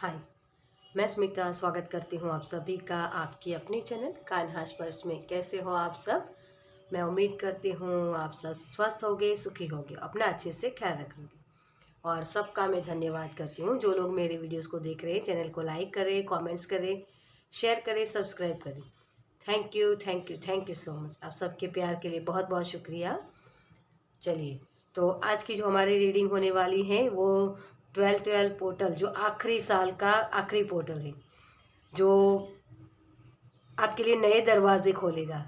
हाय, मैं स्मिता स्वागत करती हूँ आप सभी का आपकी अपनी चैनल कान्हा स्पर्श में। कैसे हो आप सब? मैं उम्मीद करती हूँ आप सब स्वस्थ होगे, सुखी होगे, अपना अच्छे से ख्याल रखोगे। और सबका मैं धन्यवाद करती हूँ जो लोग मेरे वीडियोस को देख रहे हैं। चैनल को लाइक करें, कमेंट्स करें, शेयर करें, सब्सक्राइब करें। Thank you, thank you, thank you so much. आप सबके प्यार के लिए बहुत बहुत शुक्रिया। चलिए, तो आज की जो हमारी रीडिंग होने वाली है वो 12-12 पोर्टल, जो आखिरी साल का आखिरी पोर्टल है, जो आपके लिए नए दरवाजे खोलेगा।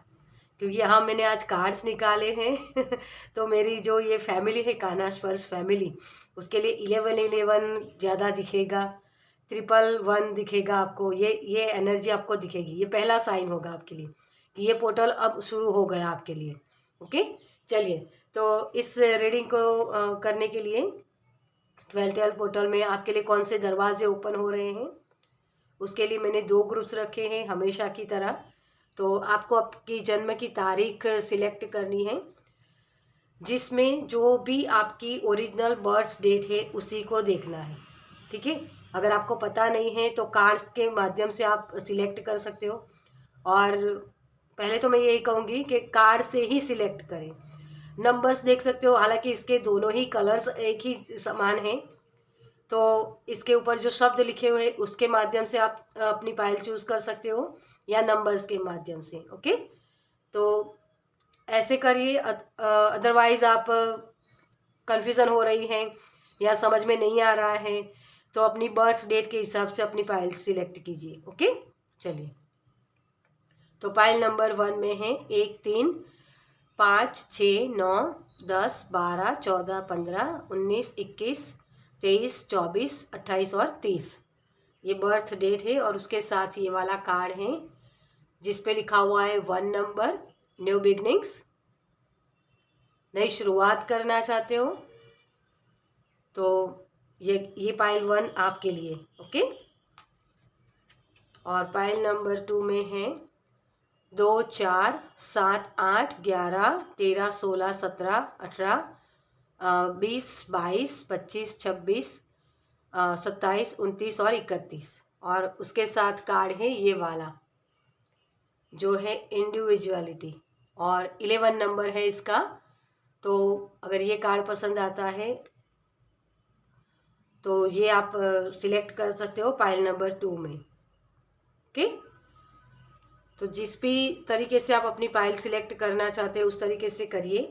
क्योंकि यहाँ मैंने आज कार्ड्स निकाले हैं तो मेरी जो ये फैमिली है, कान्हा स्पर्श फैमिली, उसके लिए 11-11 ज़्यादा दिखेगा, 111 दिखेगा आपको। ये एनर्जी आपको दिखेगी। ये पहला साइन होगा आपके लिए कि ये पोर्टल अब शुरू हो गया आपके लिए। ओके, चलिए, तो इस रीडिंग को करने के लिए 12-12 पोर्टल में आपके लिए कौन से दरवाजे ओपन हो रहे हैं, उसके लिए मैंने 2 ग्रुप्स रखे हैं हमेशा की तरह। तो आपको आपकी जन्म की तारीख सिलेक्ट करनी है, जिसमें जो भी आपकी ओरिजिनल बर्थ डेट है उसी को देखना है। ठीक है, अगर आपको पता नहीं है तो कार्ड्स के माध्यम से आप सिलेक्ट कर सकते हो। और पहले तो मैं यही कहूँगी कि कार्ड से ही सिलेक्ट करें। नंबर्स देख सकते हो, हालांकि इसके दोनों ही कलर्स एक ही समान हैं। तो इसके ऊपर जो शब्द लिखे हुए हैं उसके माध्यम से आप अपनी पाइल चूज कर सकते हो, या नंबर्स के माध्यम से। ओके, तो ऐसे करिए। अदरवाइज आप कंफ्यूजन हो रही हैं या समझ में नहीं आ रहा है तो अपनी बर्थ डेट के हिसाब से अपनी पाइल सिलेक्ट कीजिए। ओके, चलिए, तो पाइल नंबर 1 में है 1, 3, 5, 6, 9, 10, 12, 14, 15, 19, 21, 23, 24, 28 और 30। ये बर्थ डेट है। और उसके साथ ये वाला कार्ड है जिस पे लिखा हुआ है 1 नंबर, न्यू बिगनिंग्स। नई शुरुआत करना चाहते हो तो ये पाइल 1 आपके लिए। ओके, और पाइल नंबर 2 में है 2, 4, 7, 8, 11, 13, 16, 17, 18, 20, 22, 25, 26, 27, 29 और 31। और उसके साथ कार्ड है ये वाला जो है इंडिविजुअलिटी, और 11 नंबर है इसका। तो अगर ये कार्ड पसंद आता है तो ये आप सिलेक्ट कर सकते हो पाइल नंबर 2 में। ओके, तो जिस भी तरीके से आप अपनी पाइल सिलेक्ट करना चाहते हो उस तरीके से करिए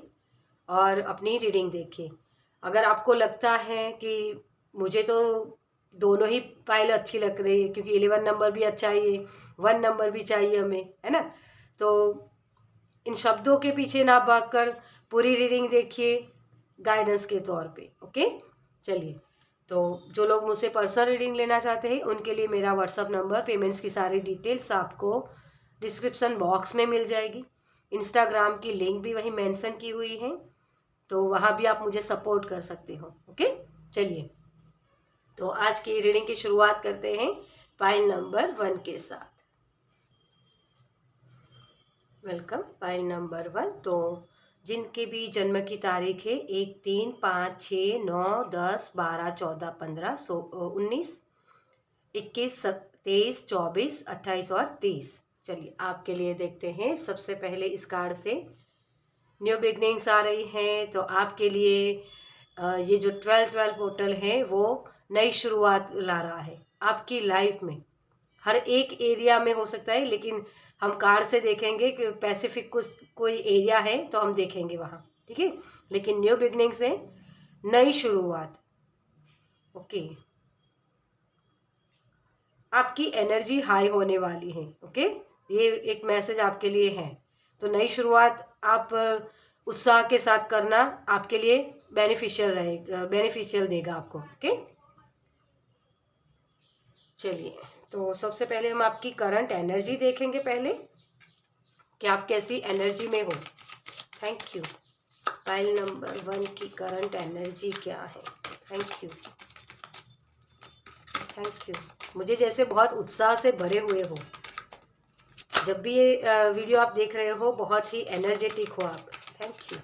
और अपनी रीडिंग देखिए। अगर आपको लगता है कि मुझे तो दोनों ही फाइल अच्छी लग रही है, क्योंकि 11 नंबर भी अच्छा है, 1 नंबर भी चाहिए हमें, है ना, तो इन शब्दों के पीछे ना भागकर पूरी रीडिंग देखिए गाइडेंस के तौर पे। ओके, चलिए, तो जो लोग मुझसे पर्सनल रीडिंग लेना चाहते हैं उनके लिए मेरा व्हाट्सअप नंबर, पेमेंट्स की सारी डिटेल्स आपको डिस्क्रिप्शन बॉक्स में मिल जाएगी। इंस्टाग्राम की लिंक भी वहीं मेंशन की हुई है, तो वहाँ भी आप मुझे सपोर्ट कर सकते हो। ओके, चलिए, तो आज की रीडिंग की शुरुआत करते हैं पाइल नंबर 1 के साथ। Welcome, pile number 1। तो जिनके भी जन्म की तारीख है 1, 3, 5, 6, 9, 10, 12, 14, 15, 19, 21, 23, 24, 28 और 30। चलिए, आपके लिए देखते हैं। सबसे पहले इस कार्ड से न्यू बिगनिंग्स आ रही हैं, तो आपके लिए ये जो 12-12 पोर्टल है वो नई शुरुआत ला रहा है आपकी लाइफ में। हर एक एरिया में हो सकता है, लेकिन हम कार्ड से देखेंगे कि पैसिफिक कोई एरिया है तो हम देखेंगे वहाँ। ठीक है, लेकिन न्यू बिगनिंग्स है, नई शुरुआत। ओके, आपकी एनर्जी हाई होने वाली है। ओके, ये एक मैसेज आपके लिए है। तो नई शुरुआत आप उत्साह के साथ करना आपके लिए बेनिफिशियल रहेगा, बेनिफिशियल देगा आपको। ओके, चलिए, तो सबसे पहले हम आपकी करंट एनर्जी देखेंगे पहले कि आप कैसी एनर्जी में हो। Thank you. फाइल नंबर 1 की करंट एनर्जी क्या है? Thank you, thank you. मुझे जैसे बहुत उत्साह से भरे हुए हो। जब भी ये वीडियो आप देख रहे हो बहुत ही एनर्जेटिक हो आप। Thank you,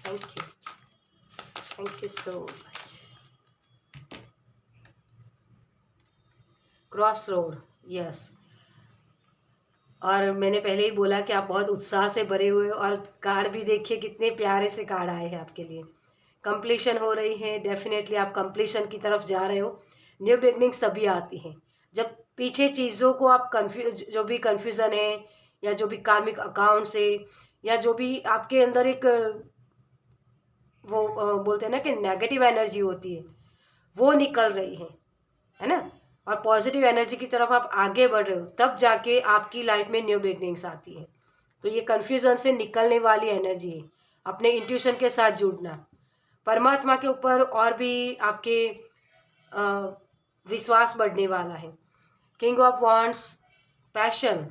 thank you, thank you so much. Cross road, yes. और मैंने पहले ही बोला कि आप बहुत उत्साह से भरे हुए हो, और कार्ड भी देखिए कितने प्यारे से कार्ड आए हैं आपके लिए। कंप्लीशन हो रही है, डेफिनेटली आप कंप्लीशन की तरफ जा रहे हो। न्यू बिगनिंग्स तभी आती हैं जब पीछे चीज़ों को आप जो भी कन्फ्यूज़न है, या जो भी कार्मिक अकाउंट से, या जो भी आपके अंदर एक वो बोलते हैं ना कि नेगेटिव एनर्जी होती है, वो निकल रही है ना, और पॉजिटिव एनर्जी की तरफ आप आगे बढ़ रहे हो, तब जाके आपकी लाइफ में न्यू बिगनिंग्स आती है। तो ये कन्फ्यूज़न से निकलने वाली एनर्जी है, अपने इंट्यूशन के साथ जुड़ना, परमात्मा के ऊपर और भी आपके विश्वास बढ़ने वाला है। किंग ऑफ वांड्स, पैशन,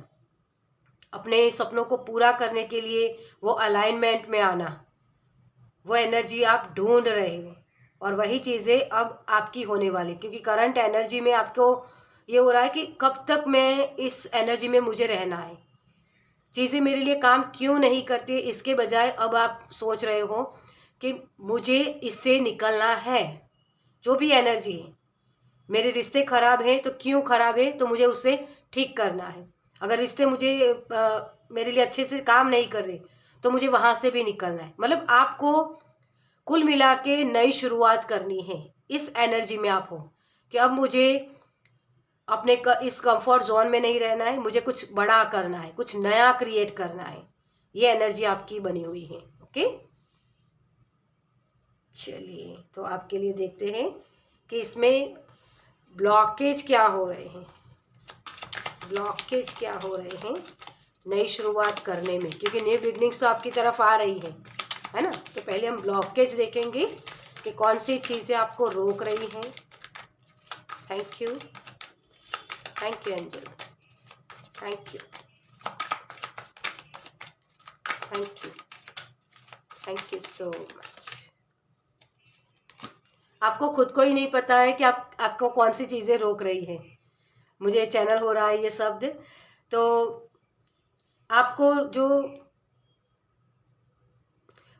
अपने सपनों को पूरा करने के लिए वो अलाइनमेंट में आना, वो एनर्जी आप ढूंढ रहे हो, और वही चीज़ें अब आपकी होने वाली, क्योंकि करंट एनर्जी में आपको ये हो रहा है कि कब तक मैं इस एनर्जी में मुझे रहना है, चीज़ें मेरे लिए काम क्यों नहीं करती। इसके बजाय अब आप सोच रहे हो कि मुझे इससे निकलना है। जो भी एनर्जी है, मेरे रिश्ते खराब हैं तो क्यों खराब है, तो मुझे उससे ठीक करना है। अगर रिश्ते मुझे मेरे लिए अच्छे से काम नहीं कर रहे, तो मुझे वहाँ से भी निकलना है। मतलब आपको कुल मिला के नई शुरुआत करनी है। इस एनर्जी में आप हो कि अब मुझे इस कंफर्ट जोन में नहीं रहना है, मुझे कुछ बड़ा करना है, कुछ नया क्रिएट करना है। ये एनर्जी आपकी बनी हुई है। ओके, चलिए तो आपके लिए देखते हैं कि इसमें ब्लॉकेज क्या हो रहे हैं, ब्लॉकेज क्या हो रहे हैं नई शुरुआत करने में, क्योंकि न्यू बिगनिंग्स तो आपकी तरफ आ रही है ना। तो पहले हम ब्लॉकेज देखेंगे कि कौन सी चीज़ें आपको रोक रही हैं। Thank you, thank you angel, thank you, thank you, thank you so much. आपको खुद को ही नहीं पता है कि आपको कौन सी चीज़ें रोक रही हैं। मुझे चैनल हो रहा है ये शब्द, तो आपको जो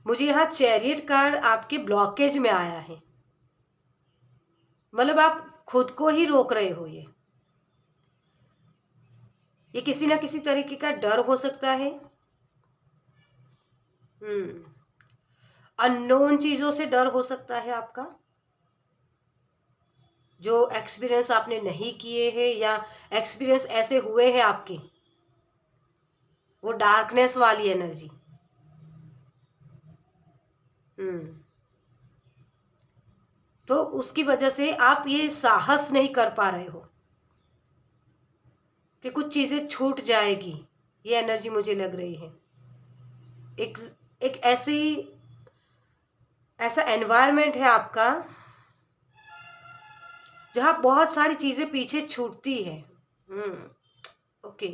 मुझे यहाँ चैरियट कार्ड आपके ब्लॉकेज में आया है, मतलब आप खुद को ही रोक रहे हो। ये किसी ना किसी तरीके का डर हो सकता है, अननोन चीजों से डर हो सकता है आपका, जो एक्सपीरियंस आपने नहीं किए हैं, या एक्सपीरियंस ऐसे हुए हैं आपके, वो डार्कनेस वाली एनर्जी। तो उसकी वजह से आप ये साहस नहीं कर पा रहे हो कि कुछ चीजें छूट जाएगी। ये एनर्जी मुझे लग रही है। एक एक ऐसा एनवायरनमेंट है आपका जहां बहुत सारी चीजें पीछे छूटती है। ओके,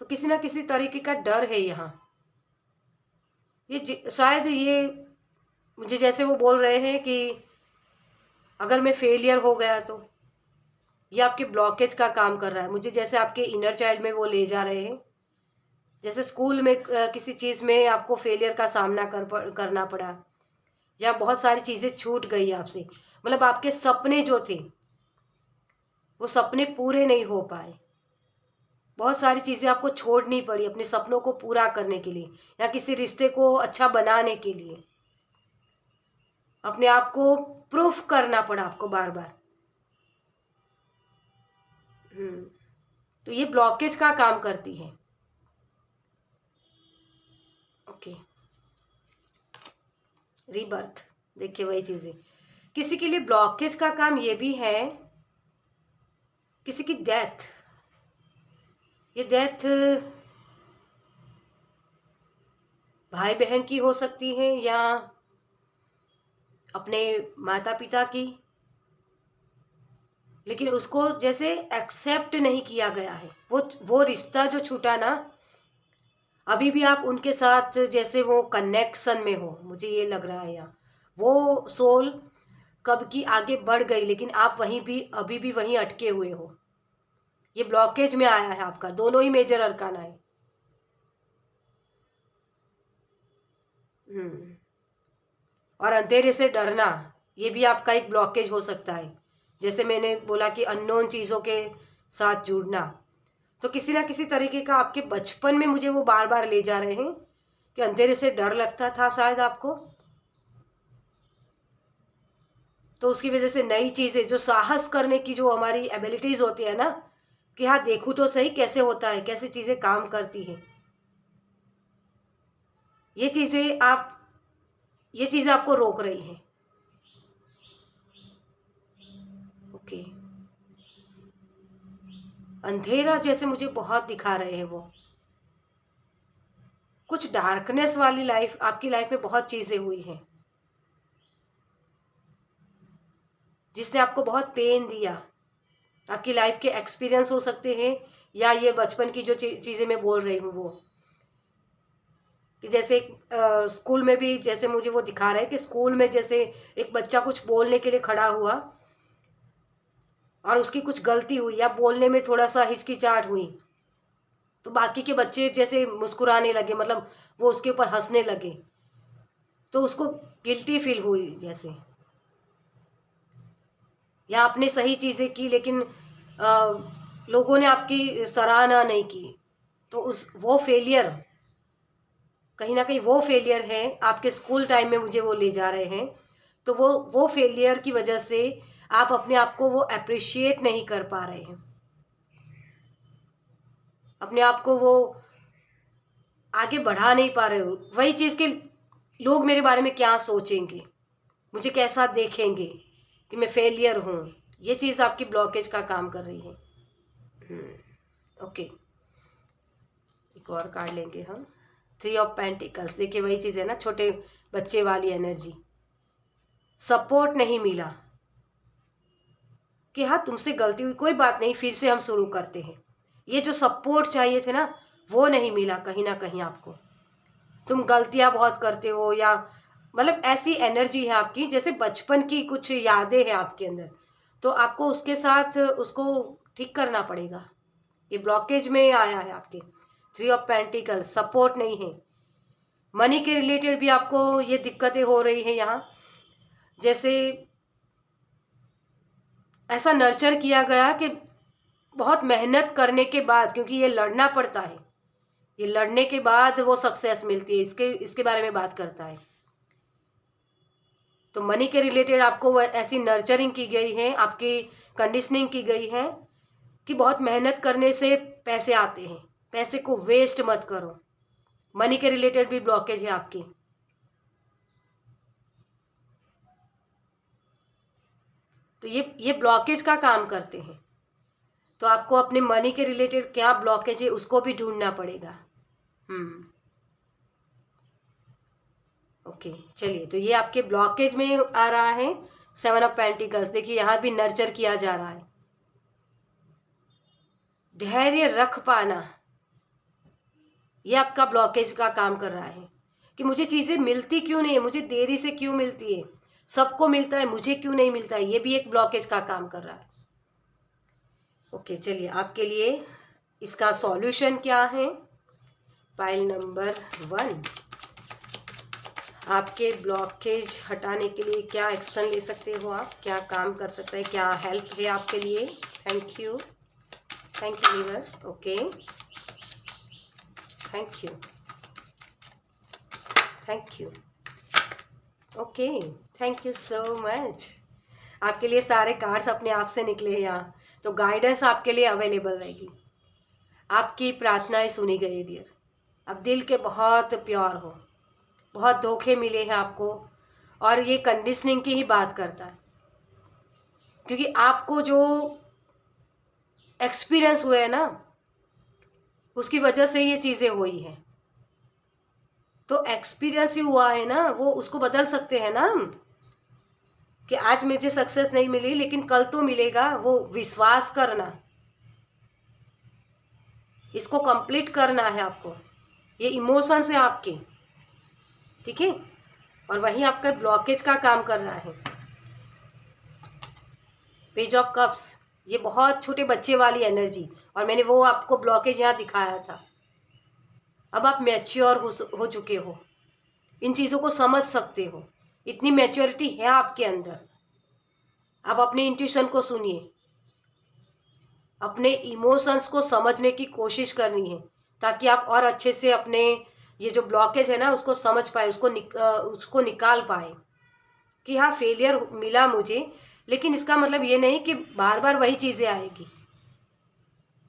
तो किसी ना किसी तरीके का डर है यहाँ। ये शायद ये मुझे जैसे वो बोल रहे हैं कि अगर मैं फेलियर हो गया तो, ये आपके ब्लॉकेज का काम कर रहा है। मुझे जैसे आपके इनर चाइल्ड में वो ले जा रहे हैं, जैसे स्कूल में किसी चीज़ में आपको फेलियर का सामना करना पड़ा, या बहुत सारी चीज़ें छूट गई आपसे, मतलब आपके सपने जो थे वो सपने पूरे नहीं हो पाए। बहुत सारी चीज़ें आपको छोड़नी पड़ी अपने सपनों को पूरा करने के लिए, या किसी रिश्ते को अच्छा बनाने के लिए। अपने आप को प्रूफ करना पड़ा आपको बार बार। तो ये ब्लॉकेज का काम करती है। ओके, रीबर्थ, देखिए वही चीज़ें। किसी के लिए ब्लॉकेज का काम ये भी है, किसी की डेथ। ये डेथ भाई बहन की हो सकती है, या अपने माता पिता की, लेकिन उसको जैसे एक्सेप्ट नहीं किया गया है। वो रिश्ता जो छूटा ना, अभी भी आप उनके साथ जैसे वो कनेक्शन में हो, मुझे ये लग रहा है। यहाँ वो सोल कब की आगे बढ़ गई, लेकिन आप वहीं भी अभी भी वहीं अटके हुए हो। ये ब्लॉकेज में आया है आपका, दोनों ही मेजर अरकाना है। और अंधेरे से डरना, ये भी आपका एक ब्लॉकेज हो सकता है। जैसे मैंने बोला कि अननोन चीज़ों के साथ जुड़ना, तो किसी ना किसी तरीके का आपके बचपन में मुझे वो बार बार ले जा रहे हैं कि अंधेरे से डर लगता था शायद आपको, तो उसकी वजह से नई चीज़ें, जो साहस करने की जो हमारी एबिलिटीज़ होती है ना, कि हाँ देखूँ तो सही कैसे होता है, कैसे चीज़ें काम करती हैं, ये चीज़ें आप ये चीज़ें आपको रोक रही हैं। ओके, अंधेरा जैसे मुझे बहुत दिखा रहे हैं वो, कुछ डार्कनेस वाली लाइफ आपकी लाइफ में बहुत चीज़ें हुई हैं जिसने आपको बहुत पेन दिया। आपकी लाइफ के एक्सपीरियंस हो सकते हैं, या ये बचपन की जो चीज़ें मैं बोल रही हूँ वो, कि जैसे स्कूल में भी जैसे मुझे वो दिखा रहा है कि स्कूल में जैसे एक बच्चा कुछ बोलने के लिए खड़ा हुआ और उसकी कुछ गलती हुई या बोलने में थोड़ा सा हिचकिचाहट हुई, तो बाकी के बच्चे जैसे मुस्कुराने लगे, मतलब वो उसके ऊपर हंसने लगे, तो उसको गिल्टी फील हुई जैसे, या आपने सही चीज़ें की लेकिन लोगों ने आपकी सराहना नहीं की, तो उस वो फेलियर, कहीं ना कहीं वो फेलियर है आपके स्कूल टाइम में मुझे वो ले जा रहे हैं। तो वो फेलियर की वजह से आप अपने आप को वो अप्रिशिएट नहीं कर पा रहे हैं, अपने आप को वो आगे बढ़ा नहीं पा रहे हो। वही चीज़ के लोग मेरे बारे में क्या सोचेंगे, मुझे कैसा देखेंगे कि मैं फेलियर हूँ, ये चीज़ आपकी ब्लॉकेज का काम कर रही है। ओके, एक और कार्ड लेंगे हम, 3 ऑफ पेंटिकल्स। देखिए वही चीज़ है ना, छोटे बच्चे वाली एनर्जी, सपोर्ट नहीं मिला कि हाँ तुमसे गलती हुई, कोई बात नहीं, फिर से हम शुरू करते हैं। ये जो सपोर्ट चाहिए थे ना, वो नहीं मिला कहीं ना कहीं आपको। तुम गलतियां बहुत करते हो, या मतलब ऐसी एनर्जी है आपकी जैसे बचपन की कुछ यादें हैं आपके अंदर, तो आपको उसके साथ उसको ठीक करना पड़ेगा। ये ब्लॉकेज में आया है आपके 3 ऑफ पेंटिकल, सपोर्ट नहीं है। मनी के रिलेटेड भी आपको ये दिक्कतें हो रही हैं यहाँ, जैसे ऐसा नर्चर किया गया कि बहुत मेहनत करने के बाद, क्योंकि ये लड़ना पड़ता है, ये लड़ने के बाद वो सक्सेस मिलती है, इसके इसके बारे में बात करता है। तो मनी के रिलेटेड आपको वो ऐसी नर्चरिंग की गई है, आपकी कंडीशनिंग की गई है कि बहुत मेहनत करने से पैसे आते हैं, पैसे को वेस्ट मत करो। मनी के रिलेटेड भी ब्लॉकेज है आपकी। तो ये ब्लॉकेज का काम करते हैं, तो आपको अपने मनी के रिलेटेड क्या ब्लॉकेज है उसको भी ढूंढना पड़ेगा। ओके, चलिए, तो ये आपके ब्लॉकेज में आ रहा है 7 ऑफ पेंटिकल्स। देखिए यहाँ भी नर्चर किया जा रहा है, धैर्य रख पाना, ये आपका ब्लॉकेज का काम कर रहा है कि मुझे चीज़ें मिलती क्यों नहीं है, मुझे देरी से क्यों मिलती है, सबको मिलता है मुझे क्यों नहीं मिलता है, ये भी एक ब्लॉकेज का काम कर रहा है। ओके, चलिए, आपके लिए इसका सॉल्यूशन क्या है। पाइल नंबर 1, आपके ब्लॉकेज हटाने के लिए क्या एक्शन ले सकते हो आप, क्या काम कर सकता है, क्या हेल्प है आपके लिए। Thank you universe. Okay, thank you. Okay, thank you so much. आपके लिए सारे कार्ड्स अपने आप से निकले हैं यहाँ, तो गाइडेंस आपके लिए अवेलेबल रहेगी। आपकी प्रार्थनाएं सुनी गई डियर। अब दिल के बहुत प्योर हो, बहुत धोखे मिले हैं आपको, और ये कंडीशनिंग की ही बात करता है, क्योंकि आपको जो एक्सपीरियंस हुए है ना, उसकी वजह से ये चीज़ें हुई हैं। तो एक्सपीरियंस ही हुआ है ना, वो उसको बदल सकते हैं ना हम, कि आज मुझे सक्सेस नहीं मिली लेकिन कल तो मिलेगा, वो विश्वास करना, इसको कंप्लीट करना है आपको। ये इमोशंस है आपके, ठीक है, और वही आपका ब्लॉकेज का काम कर रहा है। पेज ऑफ कप्स, ये बहुत छोटे बच्चे वाली एनर्जी, और मैंने वो आपको ब्लॉकेज यहाँ दिखाया था। अब आप मैच्योर हो चुके हो, इन चीज़ों को समझ सकते हो, इतनी मैच्योरिटी है आपके अंदर। आप अपने इंट्यूशन को सुनिए, अपने इमोशंस को समझने की कोशिश करनी है, ताकि आप और अच्छे से अपने ये जो ब्लॉकेज है ना उसको समझ पाए, उसको निकाल पाए कि हाँ फेलियर मिला मुझे, लेकिन इसका मतलब ये नहीं कि बार बार वही चीज़ें आएगी।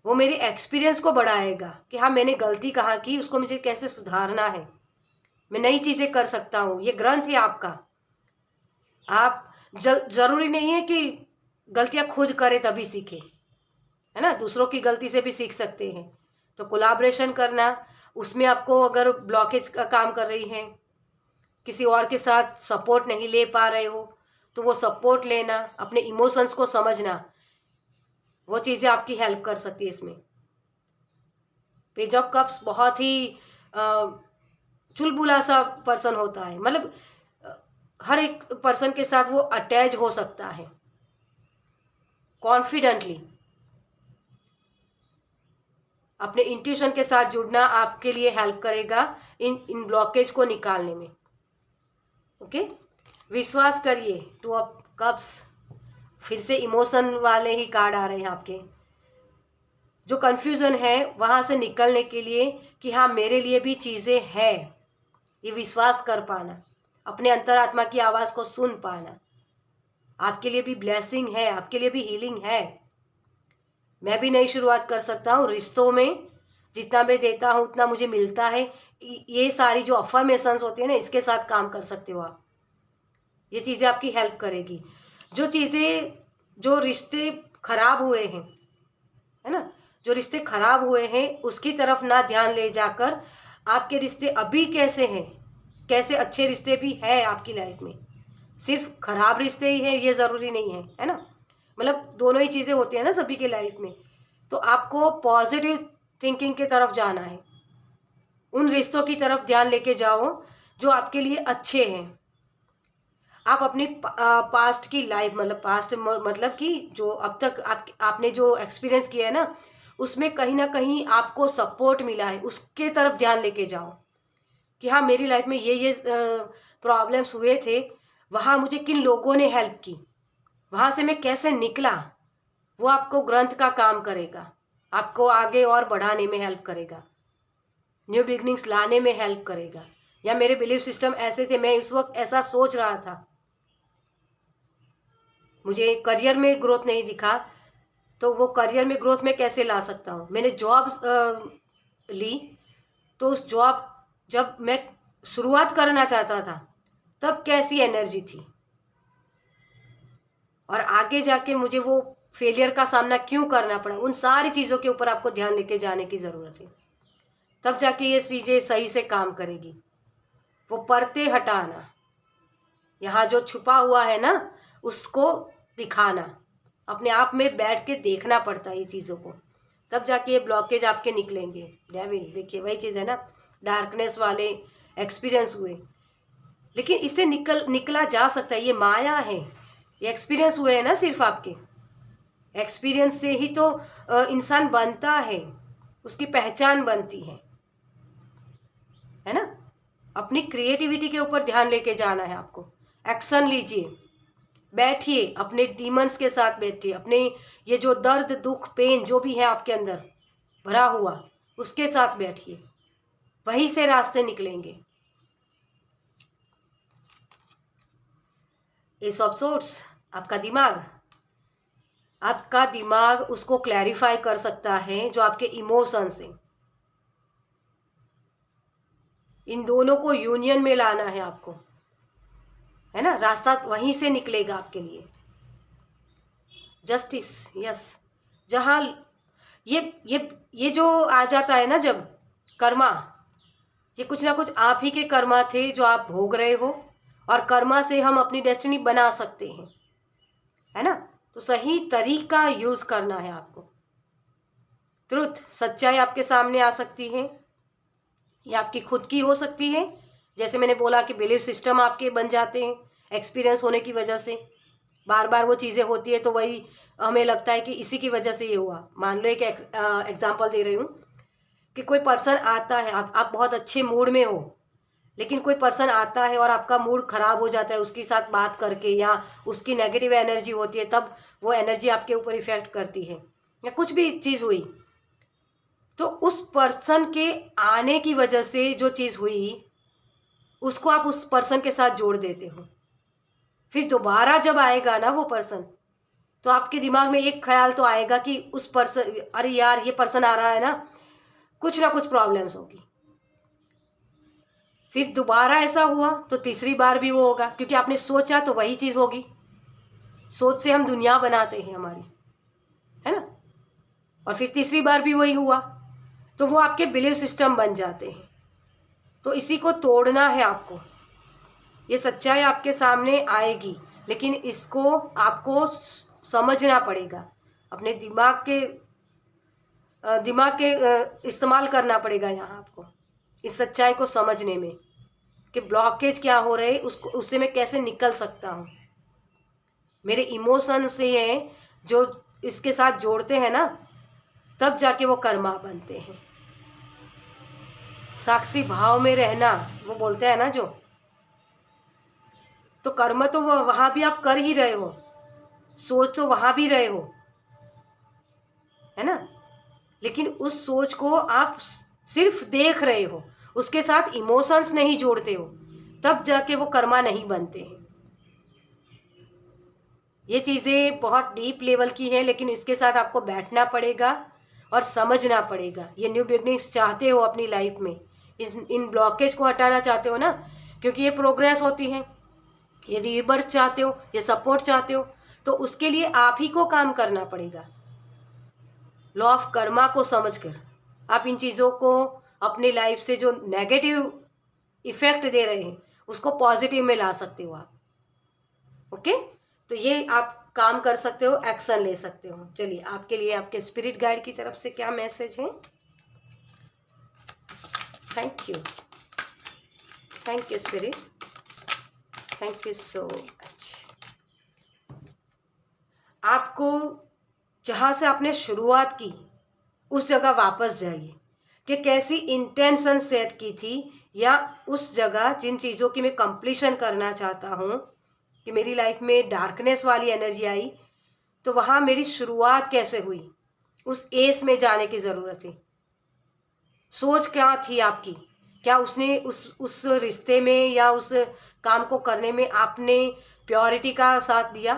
वो मेरे एक्सपीरियंस को बढ़ाएगा कि हाँ मैंने गलती कहाँ की, उसको मुझे कैसे सुधारना है, मैं नई चीज़ें कर सकता हूँ। ये ग्रंथ है आपका। आप ज़रूरी नहीं है कि गलतियाँ खुद करें तभी सीखें, है ना, दूसरों की गलती से भी सीख सकते हैं। तो कोलैबोरेशन करना, उसमें आपको अगर ब्लॉकेज का काम कर रही हैं, किसी और के साथ सपोर्ट नहीं ले पा रहे हो, तो वो सपोर्ट लेना, अपने इमोशंस को समझना, वो चीज़ें आपकी हेल्प कर सकती है इसमें। पेज ऑफ कप्स बहुत ही चुलबुला सा पर्सन होता है, मतलब हर एक पर्सन के साथ वो अटैच हो सकता है कॉन्फिडेंटली। अपने इंट्यूशन के साथ जुड़ना आपके लिए हेल्प करेगा इन ब्लॉकेज को निकालने में। ओके, विश्वास करिए। टू ऑफ कप्स, फिर से इमोशन वाले ही कार्ड आ रहे हैं आपके। जो कंफ्यूजन है वहाँ से निकलने के लिए कि हाँ मेरे लिए भी चीज़ें हैं, ये विश्वास कर पाना, अपने अंतरात्मा की आवाज़ को सुन पाना, आपके लिए भी ब्लेसिंग है, आपके लिए भी हीलिंग है। मैं भी नई शुरुआत कर सकता हूँ रिश्तों में, जितना मैं देता हूँ उतना मुझे मिलता है। ये सारी जो अफर्मेशंस होती है ना, इसके साथ काम कर सकते हो आप। ये चीज़ें आपकी हेल्प करेगी। जो रिश्ते खराब हुए हैं, है ना, जो रिश्ते खराब हुए हैं उसकी तरफ ना ध्यान ले जाकर आपके रिश्ते अभी कैसे हैं, कैसे अच्छे रिश्ते भी है आपकी लाइफ में। सिर्फ खराब रिश्ते ही है ये ज़रूरी नहीं है ना, मतलब दोनों ही चीज़ें होती हैं ना सभी के लाइफ में। तो आपको पॉजिटिव थिंकिंग की तरफ जाना है, उन रिश्तों की तरफ ध्यान लेके जाओ जो आपके लिए अच्छे हैं। आप अपनी पास्ट की लाइफ, मतलब पास्ट मतलब कि जो अब तक आपने जो एक्सपीरियंस किया है ना, उसमें कहीं ना कहीं आपको सपोर्ट मिला है, उसके तरफ ध्यान लेके जाओ कि हाँ मेरी लाइफ में ये प्रॉब्लम्स हुए थे, वहाँ मुझे किन लोगों ने हेल्प की, वहाँ से मैं कैसे निकला। वो आपको ग्रंथ का काम करेगा, आपको आगे और बढ़ाने में हेल्प करेगा, न्यू बिगनिंग्स लाने में हेल्प करेगा। या मेरे बिलीफ सिस्टम ऐसे थे, मैं इस वक्त ऐसा सोच रहा था, मुझे करियर में ग्रोथ नहीं दिखा, तो वो करियर में ग्रोथ में कैसे ला सकता हूँ। मैंने जॉब ली, तो उस जॉब जब मैं शुरुआत करना चाहता था तब कैसी एनर्जी थी, और आगे जाके मुझे वो फेलियर का सामना क्यों करना पड़ा। उन सारी चीज़ों के ऊपर आपको ध्यान लेके जाने की ज़रूरत है, तब जाके ये चीज़ें सही से काम करेगी। वो पर्दे हटाना, यहाँ जो छुपा हुआ है ना उसको दिखाना, अपने आप में बैठ के देखना पड़ता है ये चीज़ों को, तब जाके ये ब्लॉकेज आपके निकलेंगे। डेविल, देखिए वही चीज़ है ना, डार्कनेस वाले एक्सपीरियंस हुए, लेकिन इससे निकला जा सकता है। ये माया है, ये एक्सपीरियंस हुए हैं ना, सिर्फ आपके एक्सपीरियंस से ही तो इंसान बनता है, उसकी पहचान बनती है ना। अपनी क्रिएटिविटी के ऊपर ध्यान लेके जाना है आपको। एक्शन लीजिए, बैठिए, अपने डीमंस के साथ बैठिए, अपने ये जो दर्द दुख पेन जो भी है आपके अंदर भरा हुआ, उसके साथ बैठिए, वहीं से रास्ते निकलेंगे। एस ऑफ सोर्ड्स, आपका दिमाग उसको क्लैरिफाई कर सकता है जो आपके इमोशंस हैं। इन दोनों को यूनियन में लाना है आपको, है ना, रास्ता वहीं से निकलेगा आपके लिए। जस्टिस, यस, जहाँ ये जो आ जाता है ना, जब कर्मा, ये कुछ ना कुछ आप ही के कर्मा थे जो आप भोग रहे हो, और कर्मा से हम अपनी डेस्टिनी बना सकते हैं, है ना। तो सही तरीका यूज करना है आपको। ट्रुथ, सच्चाई आपके सामने आ सकती है, ये आपकी खुद की हो सकती है, जैसे मैंने बोला कि बिलीफ सिस्टम आपके बन जाते हैं एक्सपीरियंस होने की वजह से। बार बार वो चीज़ें होती है तो वही हमें लगता है कि इसी की वजह से ये हुआ। मान लो एक एग्जांपल दे रही हूँ कि कोई पर्सन आता है, आप बहुत अच्छे मूड में हो, लेकिन कोई पर्सन आता है और आपका मूड खराब हो जाता है उसके साथ बात करके, या उसकी नेगेटिव एनर्जी होती है, तब वो एनर्जी आपके ऊपर इफेक्ट करती है, या कुछ भी चीज़ हुई, तो उस पर्सन के आने की वजह से जो चीज़ हुई उसको आप उस पर्सन के साथ जोड़ देते हो। फिर दोबारा जब आएगा ना वो पर्सन, तो आपके दिमाग में एक ख्याल तो आएगा कि उस पर्सन, अरे यार ये पर्सन आ रहा है ना कुछ प्रॉब्लम्स होगी। फिर दोबारा ऐसा हुआ तो तीसरी बार भी वो होगा, क्योंकि आपने सोचा तो वही चीज़ होगी। सोच से हम दुनिया बनाते हैं हमारी, है ना। और फिर तीसरी बार भी वही हुआ, तो वो आपके बिलीव सिस्टम बन जाते हैं। तो इसी को तोड़ना है आपको। ये सच्चाई आपके सामने आएगी, लेकिन इसको आपको समझना पड़ेगा। अपने दिमाग के इस्तेमाल करना पड़ेगा यहाँ आपको, इस सच्चाई को समझने में कि ब्लॉकेज क्या हो रहे, उससे मैं कैसे निकल सकता हूँ। मेरे इमोशन से है जो इसके साथ जोड़ते हैं ना, तब जाके वो कर्मा बनते हैं। साक्षी भाव में रहना वो बोलते हैं ना जो, तो कर्म तो वहाँ भी आप कर ही रहे हो, सोच तो वहाँ भी रहे हो, है ना। लेकिन उस सोच को आप सिर्फ देख रहे हो, उसके साथ इमोशंस नहीं जोड़ते हो, तब जाके वो कर्मा नहीं बनते हैं। ये चीज़ें बहुत डीप लेवल की है, लेकिन इसके साथ आपको बैठना पड़ेगा और समझना पड़ेगा। ये न्यू बिगनिंग्स चाहते हो अपनी लाइफ में, इन ब्लॉकेज को हटाना चाहते हो ना, क्योंकि ये प्रोग्रेस होती है, ये रीबर्थ चाहते हो, ये सपोर्ट चाहते हो, तो उसके लिए आप ही को काम करना पड़ेगा। लॉ ऑफ कर्मा को समझकर आप इन चीज़ों को अपनी लाइफ से जो नेगेटिव इफेक्ट दे रहे हैं उसको पॉजिटिव में ला सकते हो आप। ओके, तो ये आप काम कर सकते हो, एक्शन ले सकते हो। चलिए, आपके लिए आपके स्पिरिट गाइड की तरफ से क्या मैसेज है। Thank you spirit, thank you so much. आपको जहाँ से आपने शुरुआत की उस जगह वापस जाइए, कि कैसी इंटेंशन सेट की थी, या उस जगह जिन चीज़ों की मैं कंप्लीशन करना चाहता हूँ, कि मेरी लाइफ में डार्कनेस वाली एनर्जी आई, तो वहाँ मेरी शुरुआत कैसे हुई, उस एस में जाने की ज़रूरत है। सोच क्या थी आपकी, क्या उसने उस रिश्ते में या उस काम को करने में आपने प्योरिटी का साथ दिया।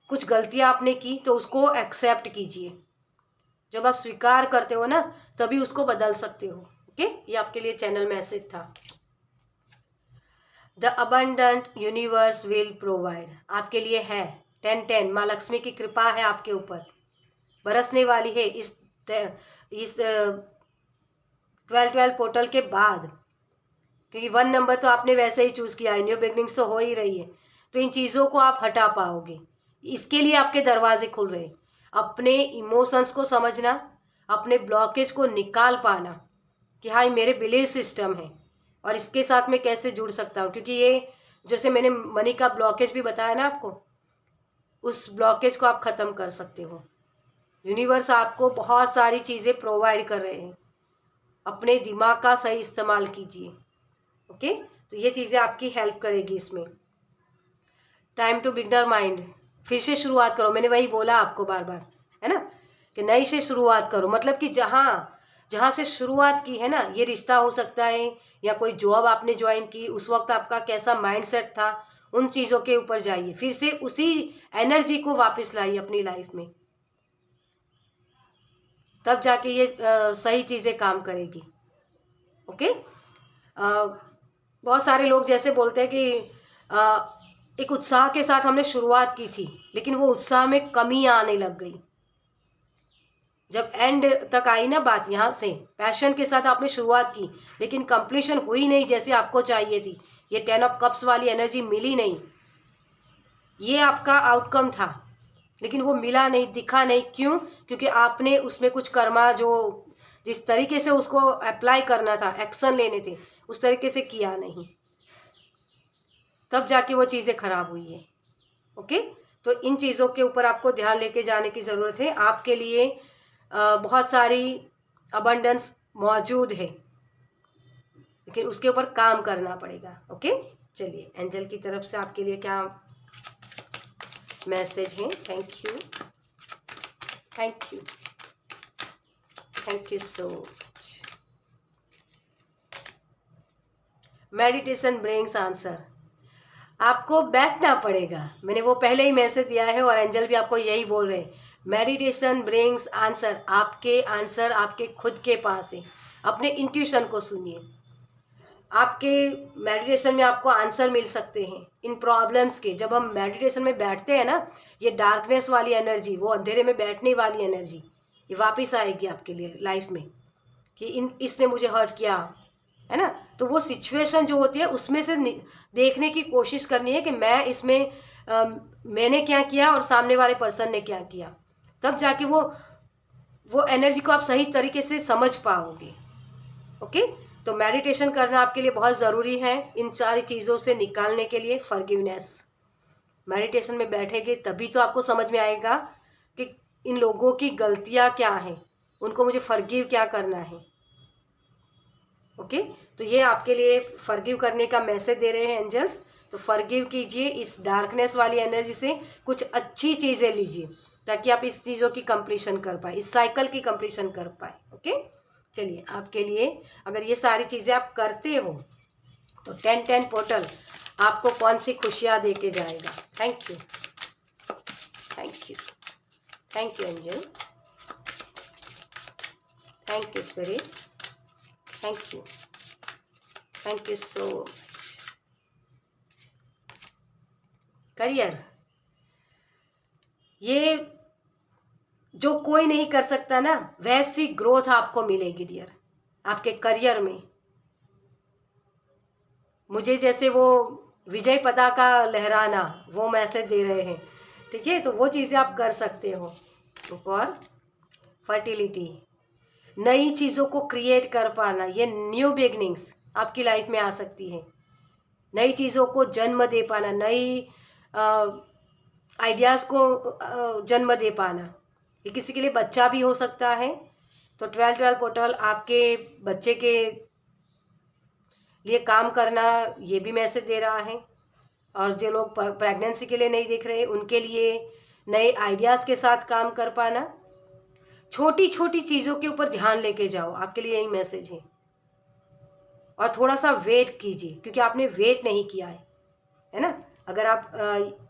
कुछ गलतियां आपने की तो उसको एक्सेप्ट कीजिए। जब आप स्वीकार करते हो ना, तभी उसको बदल सकते हो। ओके, ये आपके लिए चैनल मैसेज था। The abundant universe will provide आपके लिए है 10-10। माँ लक्ष्मी की कृपा है आपके ऊपर, बरसने वाली है इस 12-12 पोर्टल के बाद, क्योंकि 1 नंबर तो आपने वैसे ही चूज़ किया है, न्यू बिगनिंग्स तो हो ही रही है, तो इन चीज़ों को आप हटा पाओगे। इसके लिए आपके दरवाजे खुल रहे हैं। अपने इमोशंस को समझना, अपने ब्लॉकेज को निकाल पाना कि हाँ, मेरे बिलीव सिस्टम है और इसके साथ मैं कैसे जुड़ सकता हूँ। क्योंकि ये, जैसे मैंने मनी का ब्लॉकेज भी बताया ना आपको, उस ब्लॉकेज को आप ख़त्म कर सकते हो। यूनिवर्स आपको बहुत सारी चीज़ें प्रोवाइड कर रहे हैं, अपने दिमाग का सही इस्तेमाल कीजिए। ओके, तो ये चीज़ें आपकी हेल्प करेगी इसमें। टाइम टू बिगनर माइंड, फिर से शुरुआत करो। मैंने वही बोला आपको बार बार, है ना, कि नई से शुरुआत करो। मतलब कि जहाँ से शुरुआत की है ना, ये रिश्ता हो सकता है या कोई जॉब आपने ज्वाइन की, उस वक्त आपका कैसा माइंडसेट था, उन चीज़ों के ऊपर जाइए, फिर से उसी एनर्जी को वापस लाइए अपनी लाइफ में, तब जाके ये सही चीज़ें काम करेगी। ओके, बहुत सारे लोग जैसे बोलते हैं कि एक उत्साह के साथ हमने शुरुआत की थी, लेकिन वो उत्साह में कमी आने लग गई। जब एंड तक आई ना बात, यहाँ से पैशन के साथ आपने शुरुआत की, लेकिन कंप्लीशन हुई नहीं जैसे आपको चाहिए थी। ये 10 ऑफ कप्स वाली एनर्जी मिली नहीं, ये आपका आउटकम था, लेकिन वो मिला नहीं, दिखा नहीं। क्यों? क्योंकि आपने उसमें कुछ कर्मा, जो जिस तरीके से उसको अप्लाई करना था, एक्शन लेने थे, उस तरीके से किया नहीं, तब जाके वो चीज़ें खराब हुई है। ओके, तो इन चीज़ों के ऊपर आपको ध्यान लेके जाने की ज़रूरत है। आपके लिए बहुत सारी अबंडेंस मौजूद है। लेकिन उसके ऊपर काम करना पड़ेगा। ओके, चलिए एंजल की तरफ से आपके लिए क्या मैसेज है। Thank you, thank you, thank you so much. Meditation brings answer. आपको बैठना पड़ेगा, मैंने वो पहले ही मैसेज दिया है और एंजल भी आपको यही बोल रहे हैं। मेडिटेशन ब्रिंग्स आंसर, आपके आंसर आपके खुद के पास है। अपने इंट्यूशन को सुनिए, आपके मेडिटेशन में आपको आंसर मिल सकते हैं इन प्रॉब्लम्स के। जब हम मेडिटेशन में बैठते हैं ना, ये डार्कनेस वाली एनर्जी, वो अंधेरे में बैठने वाली एनर्जी, ये वापस आएगी आपके लिए लाइफ में कि इसने मुझे हर्ट किया है ना। तो वो सिचुएशन जो होती है उसमें से देखने की कोशिश करनी है कि मैं इसमें मैंने क्या किया और सामने वाले पर्सन ने क्या किया, तब जाके वो एनर्जी को आप सही तरीके से समझ पाओगे। ओके, तो मेडिटेशन करना आपके लिए बहुत ज़रूरी है इन सारी चीज़ों से निकालने के लिए। फॉरगिवनेस, मेडिटेशन में बैठेंगे तभी तो आपको समझ में आएगा कि इन लोगों की गलतियां क्या हैं, उनको मुझे फॉरगिव क्या करना है। ओके, तो ये आपके लिए फॉरगिव करने का मैसेज दे रहे हैं एंजल्स। तो फॉरगिव कीजिए, इस डार्कनेस वाली एनर्जी से कुछ अच्छी चीज़ें लीजिए ताकि आप इस चीज़ों की कंप्लीशन कर पाए, इस साइकिल की कंप्लीशन कर पाए। ओके, चलिए आपके लिए अगर ये सारी चीज़ें आप करते हो तो 10-10 पोर्टल आपको कौन सी खुशियाँ दे के जाएगा। Thank you, thank you, thank you angel, thank you spirit, thank you, thank you so much. Career, ये जो कोई नहीं कर सकता ना, वैसी ग्रोथ आपको मिलेगी डियर आपके करियर में। मुझे जैसे वो विजय पताका लहराना वो मैसेज दे रहे हैं, ठीक है, तो वो चीज़ें आप कर सकते हो। और फर्टिलिटी, नई चीज़ों को क्रिएट कर पाना, ये न्यू बिगनिंग्स आपकी लाइफ में आ सकती है। नई चीज़ों को जन्म दे पाना, नई आइडियाज़ को जन्म दे पाना, ये किसी के लिए बच्चा भी हो सकता है। तो 12-12 पोर्टल आपके बच्चे के लिए काम करना, ये भी मैसेज दे रहा है। और जो लोग प्रेगनेंसी के लिए नहीं देख रहे, उनके लिए नए आइडियाज़ के साथ काम कर पाना। छोटी छोटी चीज़ों के ऊपर ध्यान लेके जाओ, आपके लिए यही मैसेज है। और थोड़ा सा वेट कीजिए क्योंकि आपने वेट नहीं किया है ना। अगर आप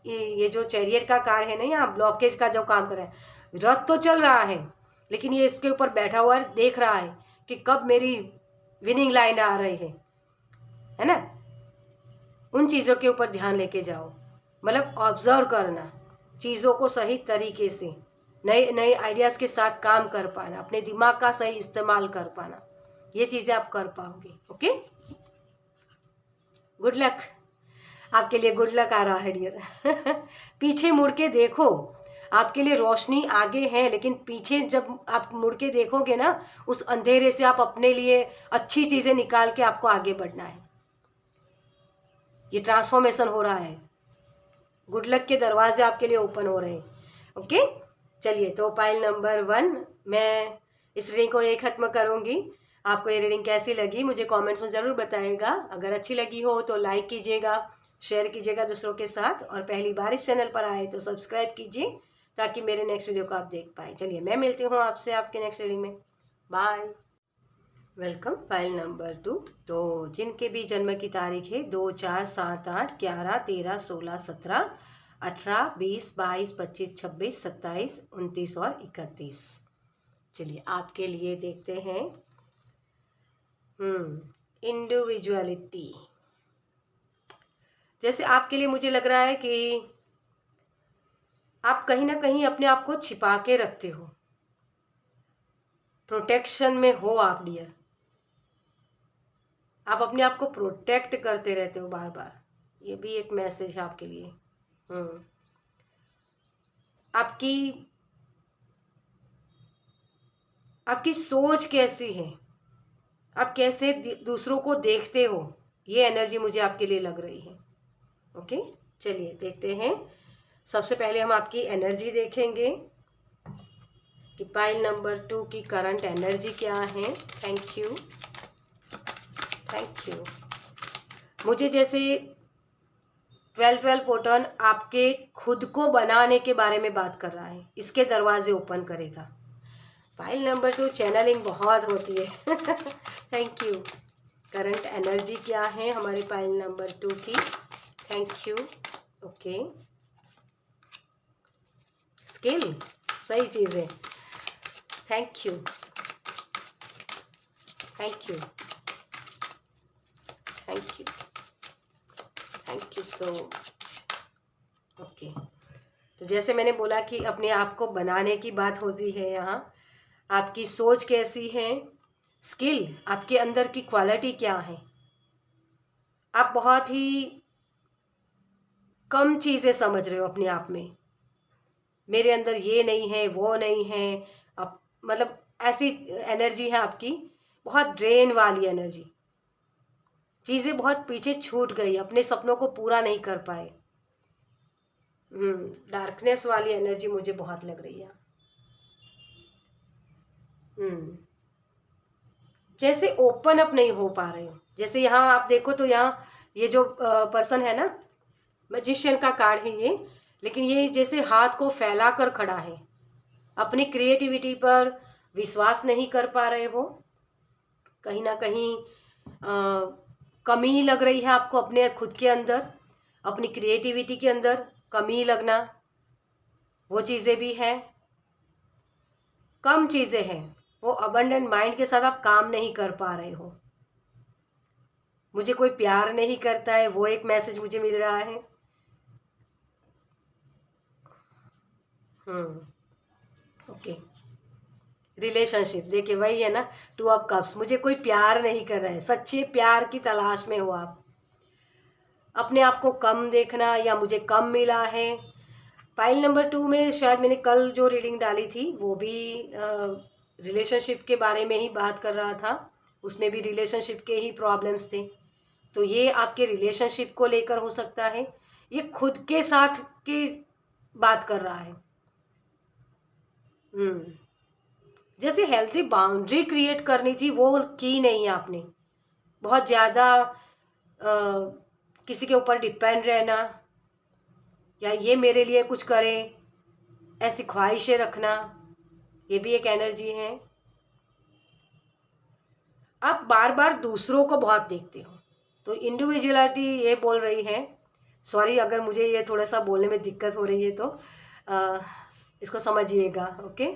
ये जो चैरियट का कार्ड है ना, यहाँ ब्लॉकेज का जो काम कर रहा है, रथ तो चल रहा है लेकिन ये इसके ऊपर बैठा हुआ देख रहा है कि कब मेरी विनिंग लाइन आ रही है ना। उन चीज़ों के ऊपर ध्यान लेके जाओ, मतलब ऑब्जर्व करना चीज़ों को सही तरीके से, नए नए आइडियाज़ के साथ काम कर पाना, अपने दिमाग का सही इस्तेमाल कर पाना, ये चीज़ें आप कर पाओगे। ओके, गुड लक, आपके लिए गुड लक आ रहा है डियर। पीछे मुड़ के देखो, आपके लिए रोशनी आगे है लेकिन पीछे जब आप मुड़ के देखोगे ना, उस अंधेरे से आप अपने लिए अच्छी चीज़ें निकाल के आपको आगे बढ़ना है। ये ट्रांसफॉर्मेशन हो रहा है, गुड लक के दरवाजे आपके लिए ओपन हो रहे हैं। ओके, चलिए तो पाइल नंबर 1 मैं इस रीडिंग को ये ख़त्म करूँगी। आपको ये रीडिंग कैसी लगी मुझे कमेंट्स में ज़रूर बताइएगा। अगर अच्छी लगी हो तो लाइक कीजिएगा, शेयर कीजिएगा दूसरों के साथ, और पहली बार इस चैनल पर आए तो सब्सक्राइब कीजिए ताकि मेरे नेक्स्ट वीडियो को आप देख पाएँ। चलिए मैं मिलती हूँ आपसे आपके नेक्स्ट रीडिंग में। बाय। Welcome pile number 2। तो जिनके भी जन्म की तारीख है 2, 4, 7, 8, 11, 13, 16, 17, 18, 20, 22, 25, 26, 27, 29 और 31। चलिए आपके लिए देखते हैं इंडिविजुअलिटी। जैसे आपके लिए मुझे लग रहा है कि आप कहीं ना कहीं अपने आप को छिपा के रखते हो, प्रोटेक्शन में हो आप डियर। आप अपने आप को प्रोटेक्ट करते रहते हो बार बार, ये भी एक मैसेज है आपके लिए। आपकी सोच कैसी है, आप कैसे दूसरों को देखते हो, ये एनर्जी मुझे आपके लिए लग रही है। ओके, चलिए देखते हैं। सबसे पहले हम आपकी एनर्जी देखेंगे कि पाइल नंबर 2 की करंट एनर्जी क्या है। Thank you, thank you. मुझे जैसे 12 पोटन आपके खुद को बनाने के बारे में बात कर रहा है, इसके दरवाजे ओपन करेगा। पाइल नंबर 2 चैनलिंग बहुत होती है। Thank you. करंट एनर्जी क्या है हमारे पाइल नंबर 2 की? Thank you. ओके, स्किल सही चीज़ है। Thank you, thank you, thank you, thank you so much. Okay, तो जैसे मैंने बोला कि अपने आप को बनाने की बात होती है यहाँ। आपकी सोच कैसी है, स्किल, आपके अंदर की क्वालिटी क्या है। आप बहुत ही कम चीज़ें समझ रहे हो अपने आप में। मेरे अंदर ये नहीं है, वो नहीं है। अब मतलब ऐसी एनर्जी है आपकी, बहुत ड्रेन वाली एनर्जी। चीज़ें बहुत पीछे छूट गई, अपने सपनों को पूरा नहीं कर पाए। डार्कनेस वाली एनर्जी मुझे बहुत लग रही है। जैसे ओपन अप नहीं हो पा रहे हो। जैसे यहाँ आप देखो तो यहाँ ये जो पर्सन है ना, मैजिशियन का कार्ड है ये, लेकिन ये जैसे हाथ को फैला कर खड़ा है। अपनी क्रिएटिविटी पर विश्वास नहीं कर पा रहे हो। कहीं ना कहीं कमी लग रही है आपको अपने खुद के अंदर, अपनी क्रिएटिविटी के अंदर कमी लगना, वो चीज़ें भी हैं। कम चीज़ें हैं, वो अबंडेंट माइंड के साथ आप काम नहीं कर पा रहे हो। मुझे कोई प्यार नहीं करता है, वो एक मैसेज मुझे मिल रहा है। ओके, रिलेशनशिप देखिए वही है ना, 2 ऑफ कप्स। मुझे कोई प्यार नहीं कर रहा है, सच्चे प्यार की तलाश में हो आप। अपने आप को कम देखना या मुझे कम मिला है। फाइल नंबर 2 में शायद मैंने कल जो रीडिंग डाली थी वो भी रिलेशनशिप के बारे में ही बात कर रहा था। उसमें भी रिलेशनशिप के ही प्रॉब्लम्स थे। तो ये आपके रिलेशनशिप को लेकर हो सकता है, ये खुद के साथ की बात कर रहा है। जैसे हेल्थी बाउंड्री क्रिएट करनी थी, वो की नहीं आपने। बहुत ज़्यादा किसी के ऊपर डिपेंड रहना, या ये मेरे लिए कुछ करे, ऐसी ख्वाहिशें रखना, ये भी एक एनर्जी है। आप बार बार दूसरों को बहुत देखते हो, तो इंडिविजुअलिटी ये बोल रही है। सॉरी अगर मुझे ये थोड़ा सा बोलने में दिक्कत हो रही है तो इसको समझिएगा। ओके,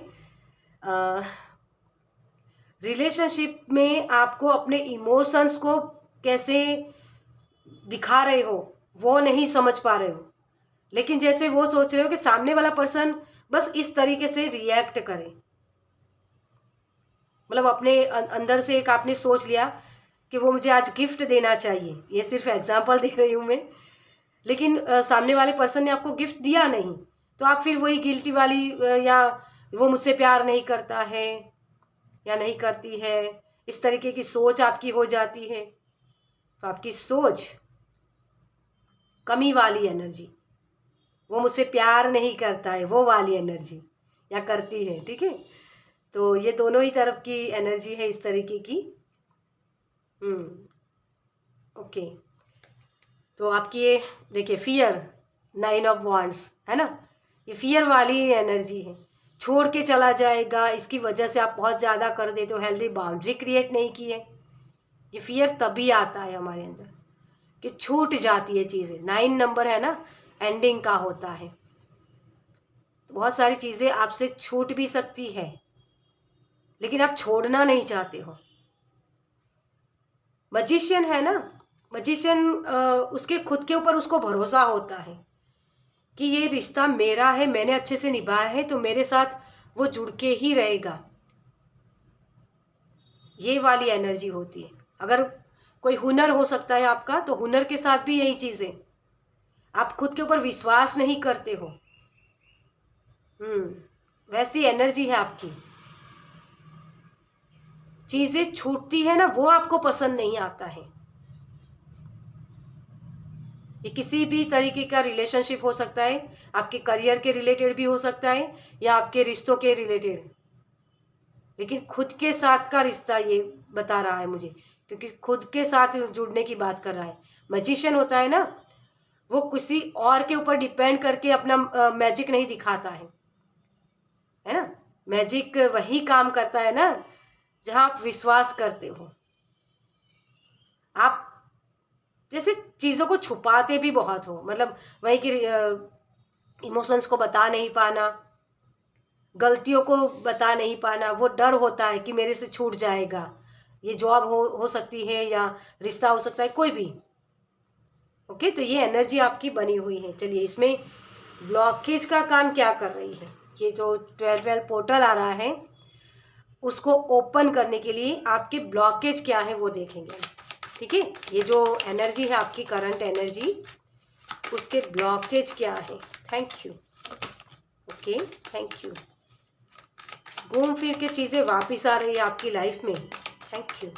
रिलेशनशिप में आपको अपने इमोशंस को कैसे दिखा रहे हो वो नहीं समझ पा रहे हो। लेकिन जैसे वो सोच रहे हो कि सामने वाला पर्सन बस इस तरीके से रिएक्ट करे। मतलब अपने अंदर से एक आपने सोच लिया कि वो मुझे आज गिफ्ट देना चाहिए। ये सिर्फ एग्जांपल दे रही हूँ मैं। लेकिन सामने वाले पर्सन ने आपको गिफ्ट दिया नहीं, तो आप फिर वही गिल्टी वाली या वो मुझसे प्यार नहीं करता है या नहीं करती है, इस तरीके की सोच आपकी हो जाती है। तो आपकी सोच कमी वाली एनर्जी, वो मुझसे प्यार नहीं करता है वो वाली एनर्जी, या करती है। ठीक है, तो ये दोनों ही तरफ की एनर्जी है इस तरीके की। ओके, तो आपकी ये देखिए फियर, 9 ऑफ वांड्स है ना, ये फियर वाली एनर्जी है। छोड़ के चला जाएगा, इसकी वजह से आप बहुत ज़्यादा कर देते हो, हेल्दी बाउंड्री क्रिएट नहीं की है। ये फियर तभी आता है हमारे अंदर कि छूट जाती है चीज़ें। 9 नंबर है ना, एंडिंग का होता है। तो बहुत सारी चीज़ें आपसे छूट भी सकती है, लेकिन आप छोड़ना नहीं चाहते हो। मजिशियन है ना, मजिशियन उसके खुद के ऊपर उसको भरोसा होता है कि ये रिश्ता मेरा है, मैंने अच्छे से निभाया है, तो मेरे साथ वो जुड़ के ही रहेगा। ये वाली एनर्जी होती है। अगर कोई हुनर हो सकता है आपका, तो हुनर के साथ भी यही चीज़ है। आप खुद के ऊपर विश्वास नहीं करते हो। वैसी एनर्जी है आपकी। चीज़ें छूटती है ना, वो आपको पसंद नहीं आता है। ये किसी भी तरीके का रिलेशनशिप हो सकता है, आपके करियर के रिलेटेड भी हो सकता है या आपके रिश्तों के रिलेटेड। लेकिन खुद के साथ का रिश्ता ये बता रहा है मुझे क्योंकि खुद के साथ जुड़ने की बात कर रहा है। मैजिशियन होता है ना, वो किसी और के ऊपर डिपेंड करके अपना मैजिक नहीं दिखाता है ना। मैजिक वही काम करता है ना जहाँ आप विश्वास करते हो। आप जैसे चीज़ों को छुपाते भी बहुत हो, मतलब वही कि इमोशंस को बता नहीं पाना, गलतियों को बता नहीं पाना, वो डर होता है कि मेरे से छूट जाएगा। ये जॉब हो सकती है या रिश्ता हो सकता है, कोई भी। ओके, तो ये एनर्जी आपकी बनी हुई है। चलिए, इसमें ब्लॉकेज का काम क्या कर रही है, ये जो 12 पोर्टल आ रहा है उसको ओपन करने के लिए आपके ब्लॉकेज क्या है वो देखेंगे। ठीक है, ये जो एनर्जी है आपकी करंट एनर्जी, उसके ब्लॉकेज क्या है। Thank you. Okay, thank you. घूम फिर के चीज़ें वापस आ रही है आपकी लाइफ में। Thank you.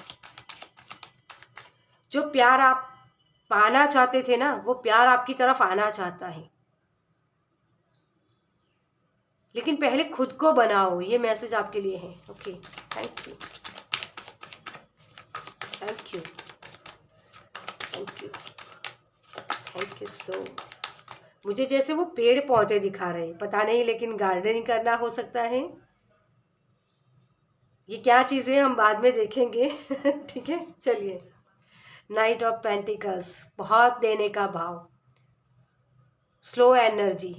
जो प्यार आप पाना चाहते थे ना, वो प्यार आपकी तरफ आना चाहता है, लेकिन पहले खुद को बनाओ। ये मैसेज आपके लिए है। Okay, thank you, thank you, thank you, thank you सो। मुझे जैसे वो पेड़ पौधे दिखा रहे, पता नहीं, लेकिन गार्डनिंग करना हो सकता है। ये क्या चीज़ें हम बाद में देखेंगे। ठीक है, चलिए। नाइट ऑफ पेंटिकल्स, बहुत देने का भाव, स्लो एनर्जी,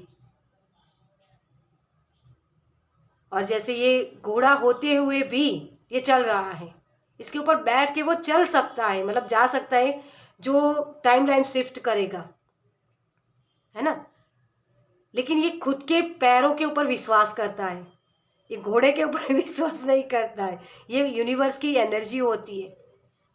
और जैसे ये घोड़ा होते हुए भी ये चल रहा है, इसके ऊपर बैठ के वो चल सकता है, मतलब जा सकता है, जो टाइम लाइन शिफ्ट करेगा, है ना। लेकिन ये खुद के पैरों के ऊपर विश्वास करता है, ये घोड़े के ऊपर विश्वास नहीं करता है। ये यूनिवर्स की एनर्जी होती है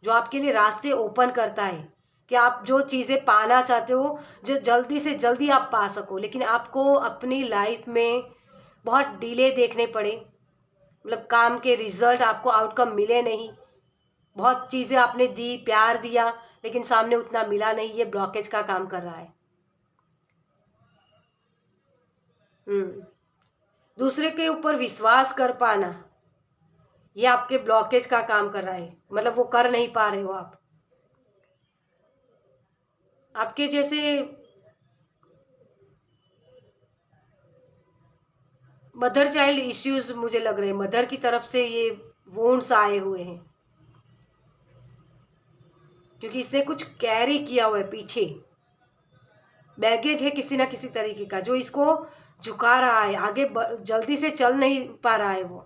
जो आपके लिए रास्ते ओपन करता है कि आप जो चीज़ें पाना चाहते हो, जो जल्दी से जल्दी आप पा सको। लेकिन आपको अपनी लाइफ में बहुत डिले देखने पड़े, मतलब काम के रिजल्ट आपको आउटकम मिले नहीं। बहुत चीज़ें आपने दी, प्यार दिया, लेकिन सामने उतना मिला नहीं। ये ब्लॉकेज का काम कर रहा है। दूसरे के ऊपर विश्वास कर पाना, ये आपके ब्लॉकेज का काम कर रहा है, मतलब वो कर नहीं पा रहे हो आप। आपके जैसे मदर चाइल्ड इश्यूज मुझे लग रहे हैं, मदर की तरफ से ये वोन्स आए हुए हैं, क्योंकि इसने कुछ कैरी किया हुआ है पीछे। बैगेज है किसी ना किसी तरीके का जो इसको झुका रहा है, आगे जल्दी से चल नहीं पा रहा है वो।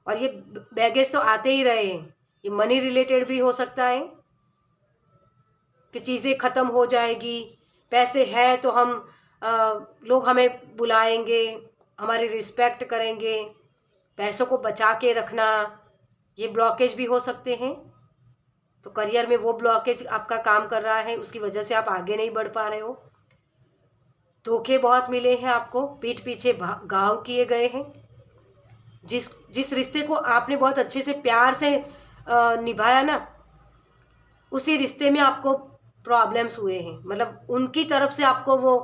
और ये बैगेज तो आते ही रहे हैं। ये मनी रिलेटेड भी हो सकता है कि चीज़ें ख़त्म हो जाएगी, पैसे हैं तो हम लोग हमें बुलाएंगे, हमारी रिस्पेक्ट करेंगे, पैसों को बचा के रखना, ये ब्लॉकेज भी हो सकते हैं। तो करियर में वो ब्लॉकेज आपका काम कर रहा है, उसकी वजह से आप आगे नहीं बढ़ पा रहे हो। धोखे बहुत मिले हैं आपको, पीठ पीछे घाव किए गए हैं। जिस रिश्ते को आपने बहुत अच्छे से प्यार से निभाया ना, उसी रिश्ते में आपको प्रॉब्लम्स हुए हैं, मतलब उनकी तरफ से आपको वो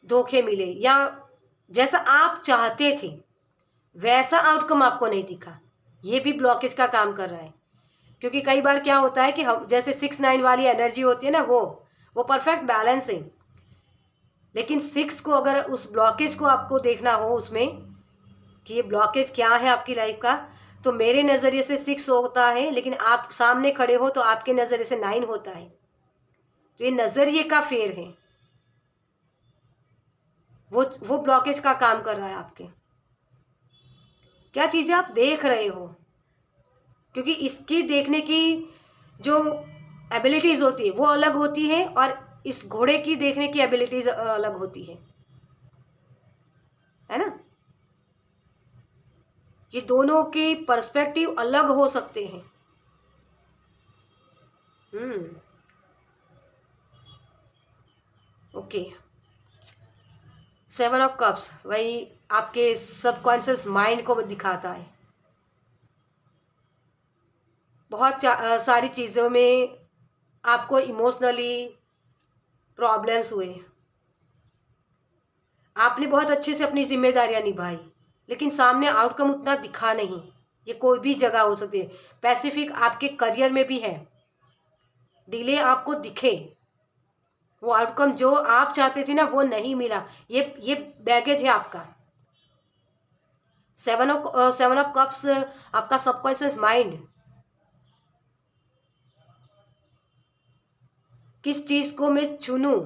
धोखे मिले, या जैसा आप चाहते थे वैसा आउटकम आपको नहीं दिखा। ये भी ब्लॉकेज का काम कर रहा है। क्योंकि कई बार क्या होता है कि हम जैसे 6-9 वाली एनर्जी होती है ना, वो परफेक्ट बैलेंस है। लेकिन 6 को अगर उस ब्लॉकेज को आपको देखना हो उसमें कि ये ब्लॉकेज क्या है आपकी लाइफ का, तो मेरे नज़रिए से 6 होता है, लेकिन आप सामने खड़े हो तो आपके नज़रिए से 9 होता है। तो ये नज़रिए का फेर है, वो ब्लॉकेज का काम कर रहा है आपके। क्या चीज़ें आप देख रहे हो, क्योंकि इसकी देखने की जो एबिलिटीज़ होती है वो अलग होती है, और इस घोड़े की देखने की एबिलिटीज़ अलग होती है ना। ये दोनों के पर्सपेक्टिव अलग हो सकते हैं। ओके, 7 ऑफ कप्स वही आपके सबकॉन्शियस माइंड को दिखाता है। बहुत सारी चीज़ों में आपको इमोशनली प्रॉब्लम्स हुए, आपने बहुत अच्छे से अपनी जिम्मेदारियां निभाई, लेकिन सामने आउटकम उतना दिखा नहीं। ये कोई भी जगह हो सकती है। पैसिफिक आपके करियर में भी है, डिले आपको दिखे, वो आउटकम जो आप चाहते थे ना वो नहीं मिला, ये बैगेज है आपका। 7 ऑफ कप्स आपका सबकॉन्शियस माइंड किस चीज को मैं चुनूं,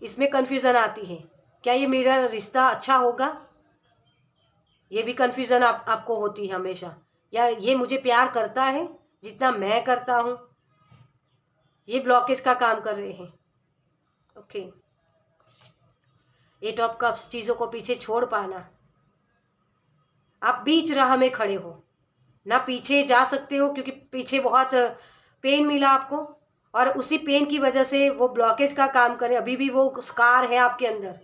इसमें कंफ्यूजन आती है। क्या ये मेरा रिश्ता अच्छा होगा, ये भी कंफ्यूजन आपको होती है हमेशा। या ये मुझे प्यार करता है जितना मैं करता हूं, ये ब्लॉकेज का काम कर रहे हैं। ओके, 8 ऑफ कप्स, चीजों को पीछे छोड़ पाना। आप बीच राह में खड़े हो, ना पीछे जा सकते हो क्योंकि पीछे बहुत पेन मिला आपको, और उसी पेन की वजह से वो ब्लॉकेज का काम करे, अभी भी वो स्कार है आपके अंदर।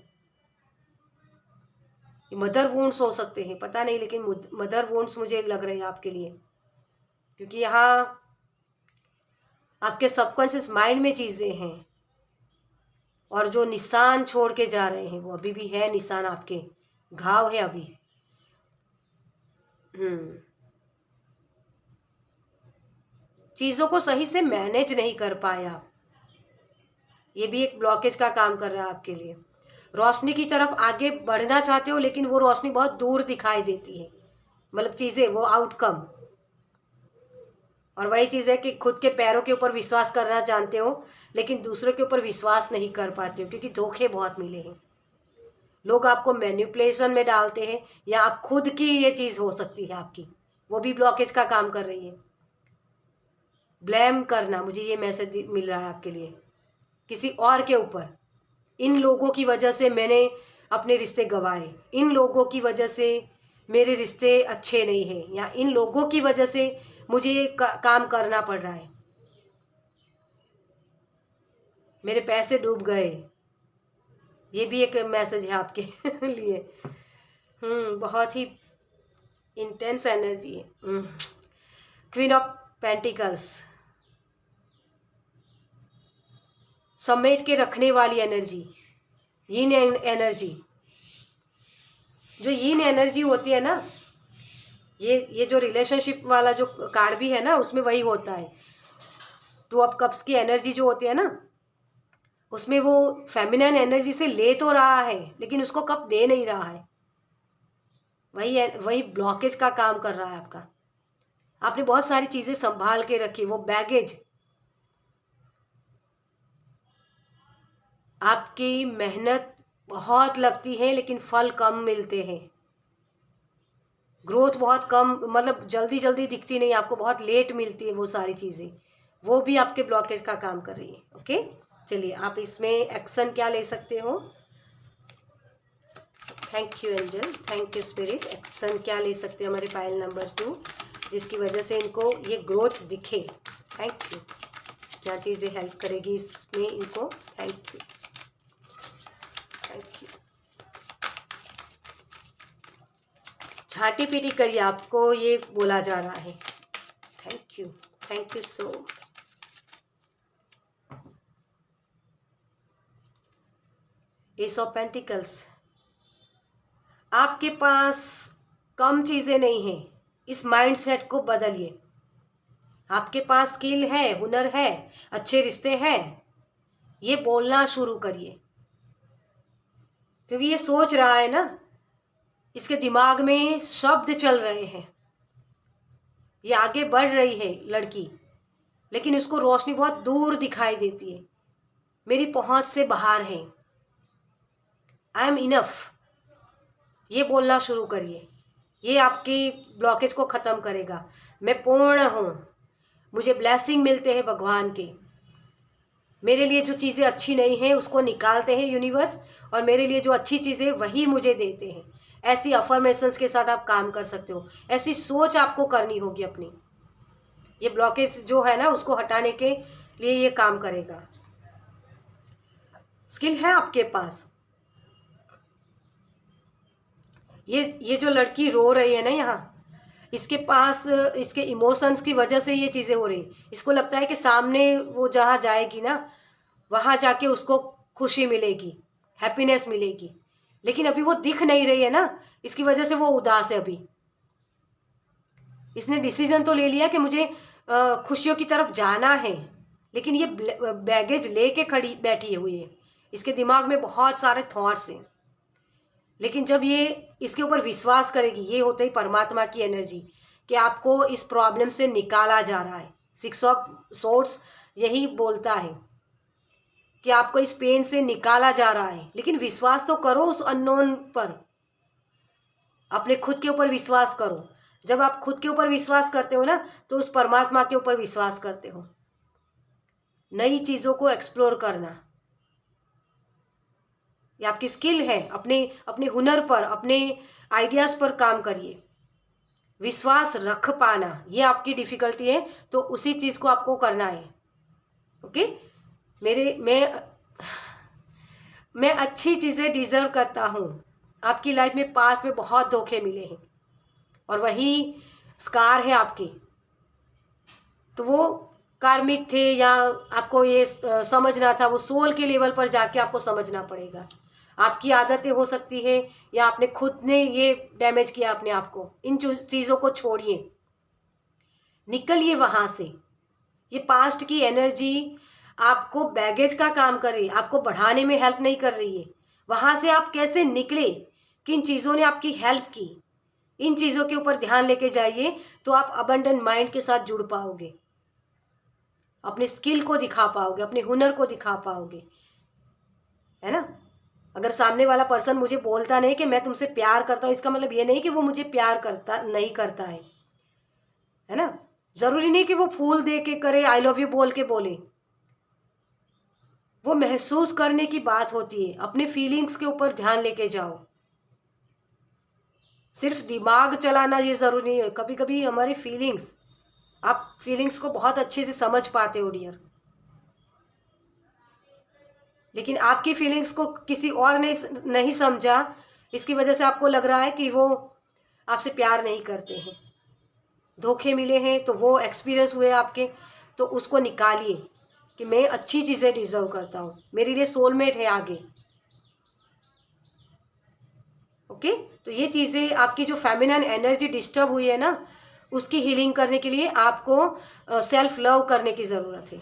मदर वुंड्स हो सकते हैं, पता नहीं, लेकिन मदर वुंड्स मुझे लग रहे हैं आपके लिए, क्योंकि यहाँ आपके सबकॉन्शियस माइंड में चीजें हैं, और जो निशान छोड़ के जा रहे हैं वो अभी भी है, निशान आपके, घाव है अभी। चीजों को सही से मैनेज नहीं कर पाया, ये भी एक ब्लॉकेज का काम कर रहा है आपके लिए। रोशनी की तरफ आगे बढ़ना चाहते हो लेकिन वो रोशनी बहुत दूर दिखाई देती है, मतलब चीजें, वो आउटकम। और वही चीज है कि खुद के पैरों के ऊपर विश्वास करना जानते हो लेकिन दूसरों के ऊपर विश्वास नहीं कर पाते हो, क्योंकि धोखे बहुत मिले हैं। लोग आपको मैनिपुलेशन में डालते हैं, या आप खुद की ये चीज हो सकती है आपकी, वो भी ब्लॉकेज का काम कर रही है। ब्लेम करना, मुझे ये मैसेज मिल रहा है आपके लिए किसी और के ऊपर। इन लोगों की वजह से मैंने अपने रिश्ते गंवाए, इन लोगों की वजह से मेरे रिश्ते अच्छे नहीं हैं, या इन लोगों की वजह से मुझे ये काम करना पड़ रहा है, मेरे पैसे डूब गए। ये भी एक मैसेज है आपके लिए। बहुत ही इंटेंस एनर्जी है। क्वीन ऑफ पेंटिकल्स, समेट के रखने वाली एनर्जी, यीन एनर्जी। जो यीन एनर्जी होती है ना, ये जो रिलेशनशिप वाला जो कार्ड भी है ना, उसमें वही होता है। 2 ऑफ कप्स की एनर्जी जो होती है ना, उसमें वो फेमिनिन एनर्जी से ले तो रहा है लेकिन उसको कप दे नहीं रहा है, वही ब्लॉकेज का काम कर रहा है आपका। आपने बहुत सारी चीजें संभाल के रखी, वो बैगेज। आपकी मेहनत बहुत लगती है लेकिन फल कम मिलते हैं, ग्रोथ बहुत कम, मतलब जल्दी जल्दी दिखती नहीं आपको, बहुत लेट मिलती है वो सारी चीज़ें, वो भी आपके ब्लॉकेज का काम कर रही है। ओके, चलिए आप इसमें एक्शन क्या ले सकते हो। Thank you angel, thank you spirit. Action क्या ले सकते हैं हमारे पाइल नंबर 2, जिसकी वजह से इनको ये ग्रोथ दिखे। थैंक यू, क्या चीज़ें हेल्प करेगी इसमें इनको। Thank you, thank you. झाटी पीटी करिए, आपको ये बोला जा रहा है। Thank you, thank you so much. Ace of pentacles, आपके पास कम चीजें नहीं हैं, इस माइंडसेट को बदलिए। आपके पास स्किल है, हुनर है, अच्छे रिश्ते हैं, ये बोलना शुरू करिए, क्योंकि ये सोच रहा है ना, इसके दिमाग में शब्द चल रहे हैं, ये आगे बढ़ रही है लड़की, लेकिन उसको रोशनी बहुत दूर दिखाई देती है, मेरी पहुंच से बाहर है। आई एम इनफ, ये बोलना शुरू करिए, ये आपकी ब्लॉकेज को ख़त्म करेगा। मैं पूर्ण हूँ, मुझे ब्लेसिंग मिलते हैं भगवान के, मेरे लिए जो चीज़ें अच्छी नहीं हैं उसको निकालते हैं यूनिवर्स, और मेरे लिए जो अच्छी चीज़ें वही मुझे देते हैं। ऐसी अफर्मेशंस के साथ आप काम कर सकते हो, ऐसी सोच आपको करनी होगी अपनी। ये ब्लॉकेज जो है ना उसको हटाने के लिए ये काम करेगा। स्किल है आपके पास। ये जो लड़की रो रही है ना यहाँ, इसके पास इसके इमोशंस की वजह से ये चीज़ें हो रही। इसको लगता है कि सामने वो जहाँ जाएगी ना, वहाँ जाके उसको खुशी मिलेगी, हैप्पीनेस मिलेगी, लेकिन अभी वो दिख नहीं रही है ना, इसकी वजह से वो उदास है। अभी इसने डिसीजन तो ले लिया कि मुझे खुशियों की तरफ जाना है, लेकिन ये बैगेज लेके खड़ी बैठी हुई है। इसके दिमाग में बहुत सारे थॉट्स हैं, लेकिन जब ये इसके ऊपर विश्वास करेगी, ये होता है परमात्मा की एनर्जी कि आपको इस प्रॉब्लम से निकाला जा रहा है। 6 ऑफ सोर्ड्स यही बोलता है कि आपको इस पेन से निकाला जा रहा है, लेकिन विश्वास तो करो उस अननोन पर, अपने खुद के ऊपर विश्वास करो। जब आप खुद के ऊपर विश्वास करते हो ना, तो उस परमात्मा के ऊपर विश्वास करते हो। नई चीज़ों को एक्सप्लोर करना ये आपकी स्किल है। अपने अपने हुनर पर, अपने आइडियाज़ पर काम करिए। विश्वास रख पाना ये आपकी डिफ़िकल्टी है, तो उसी चीज़ को आपको करना है। ओके, मैं अच्छी चीज़ें डिज़र्व करता हूँ। आपकी लाइफ में पास्ट में बहुत धोखे मिले हैं और वही स्कार है आपकी, तो वो कार्मिक थे या आपको ये समझना था, वो सोल के लेवल पर जाके आपको समझना पड़ेगा। आपकी आदतें हो सकती है या आपने खुद ने ये डैमेज किया अपने आप को। इन चीज़ों को छोड़िए, निकलिए वहाँ से। ये पास्ट की एनर्जी आपको बैगेज का काम करे, आपको बढ़ाने में हेल्प नहीं कर रही है। वहाँ से आप कैसे निकले, किन चीज़ों ने आपकी हेल्प की, इन चीज़ों के ऊपर ध्यान लेके जाइए, तो आप अबंडेंट माइंड के साथ जुड़ पाओगे, अपने स्किल को दिखा पाओगे, अपने हुनर को दिखा पाओगे, है ना। अगर सामने वाला पर्सन मुझे बोलता नहीं कि मैं तुमसे प्यार करता हूँ, इसका मतलब ये नहीं कि वो मुझे प्यार करता नहीं करता है ना। ज़रूरी नहीं कि वो फूल दे के करे, आई लव यू बोल के बोले। वो महसूस करने की बात होती है। अपने फीलिंग्स के ऊपर ध्यान लेके जाओ। सिर्फ दिमाग चलाना ये ज़रूरी नहीं है। कभी कभी हमारी फीलिंग्स, आप फीलिंग्स को बहुत अच्छे से समझ पाते हो डियर, लेकिन आपकी फीलिंग्स को किसी और ने नहीं समझा, इसकी वजह से आपको लग रहा है कि वो आपसे प्यार नहीं करते हैं। धोखे मिले हैं तो वो एक्सपीरियंस हुए आपके, तो उसको निकालिए कि मैं अच्छी चीज़ें डिज़र्व करता हूँ, मेरे लिए सोलमेट है आगे। ओके, तो ये चीज़ें आपकी जो फेमिनिन एनर्जी डिस्टर्ब हुई है ना, उसकी हीलिंग करने के लिए आपको सेल्फ लव करने की ज़रूरत है।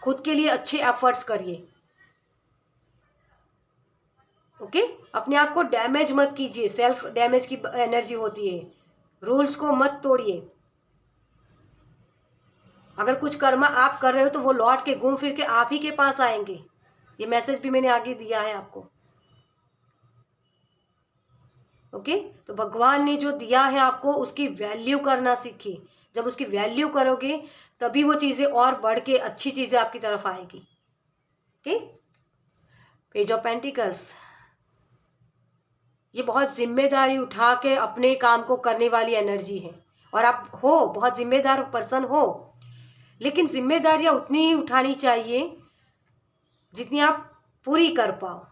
खुद के लिए अच्छे एफर्ट्स करिए। ओके, अपने आप को डैमेज मत कीजिए। सेल्फ डैमेज की एनर्जी होती है। रूल्स को मत तोड़िए। अगर कुछ कर्म आप कर रहे हो तो वो लौट के घूम फिर के आप ही के पास आएंगे। ये मैसेज भी मैंने आगे दिया है आपको। ओके, तो भगवान ने जो दिया है आपको, उसकी वैल्यू करना सीखिए। जब उसकी वैल्यू करोगे तभी वो चीज़ें और बढ़ के अच्छी चीज़ें आपकी तरफ आएगी। ओके, पेज ऑफ पेंटिकल्स, ये बहुत जिम्मेदारी उठा के अपने काम को करने वाली एनर्जी है, और आप हो बहुत जिम्मेदार पर्सन हो, लेकिन जिम्मेदारियां उतनी ही उठानी चाहिए जितनी आप पूरी कर पाओ,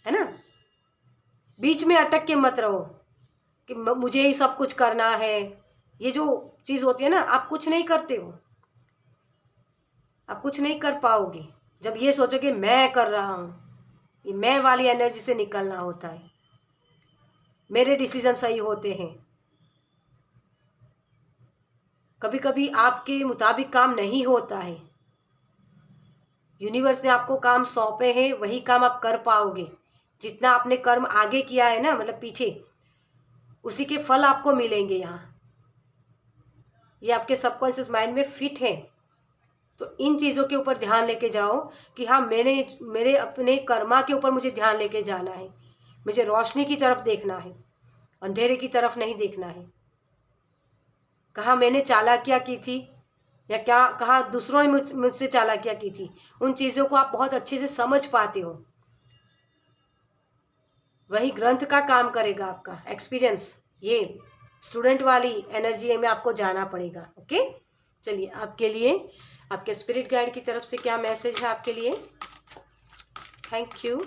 है ना। बीच में अटक के मत रहो कि मुझे ही सब कुछ करना है। ये जो चीज़ होती है ना, आप कुछ नहीं करते हो, आप कुछ नहीं कर पाओगे जब ये सोचोगे मैं कर रहा हूँ। ये मैं वाली एनर्जी से निकलना होता है। मेरे डिसीजन सही होते हैं। कभी कभी आपके मुताबिक काम नहीं होता है। यूनिवर्स ने आपको काम सौंपे हैं, वही काम आप कर पाओगे। जितना आपने कर्म आगे किया है ना, मतलब पीछे, उसी के फल आपको मिलेंगे यहाँ। ये आपके सबकॉन्शियस माइंड में फिट है। तो इन चीज़ों के ऊपर ध्यान लेके जाओ कि हाँ, मेरे अपने कर्मा के ऊपर मुझे ध्यान लेके जाना है। मुझे रोशनी की तरफ देखना है, अंधेरे की तरफ नहीं देखना है। कहाँ मैंने चालाकियाँ की थी या क्या कहाँ दूसरों ने मुझसे चालाकियाँ की थी, उन चीज़ों को आप बहुत अच्छे से समझ पाते हो। वही ग्रंथ का काम करेगा आपका एक्सपीरियंस। ये स्टूडेंट वाली एनर्जी में आपको जाना पड़ेगा। ओके, चलिए आपके लिए आपके स्पिरिट गाइड की तरफ से क्या मैसेज है आपके लिए। Thank you.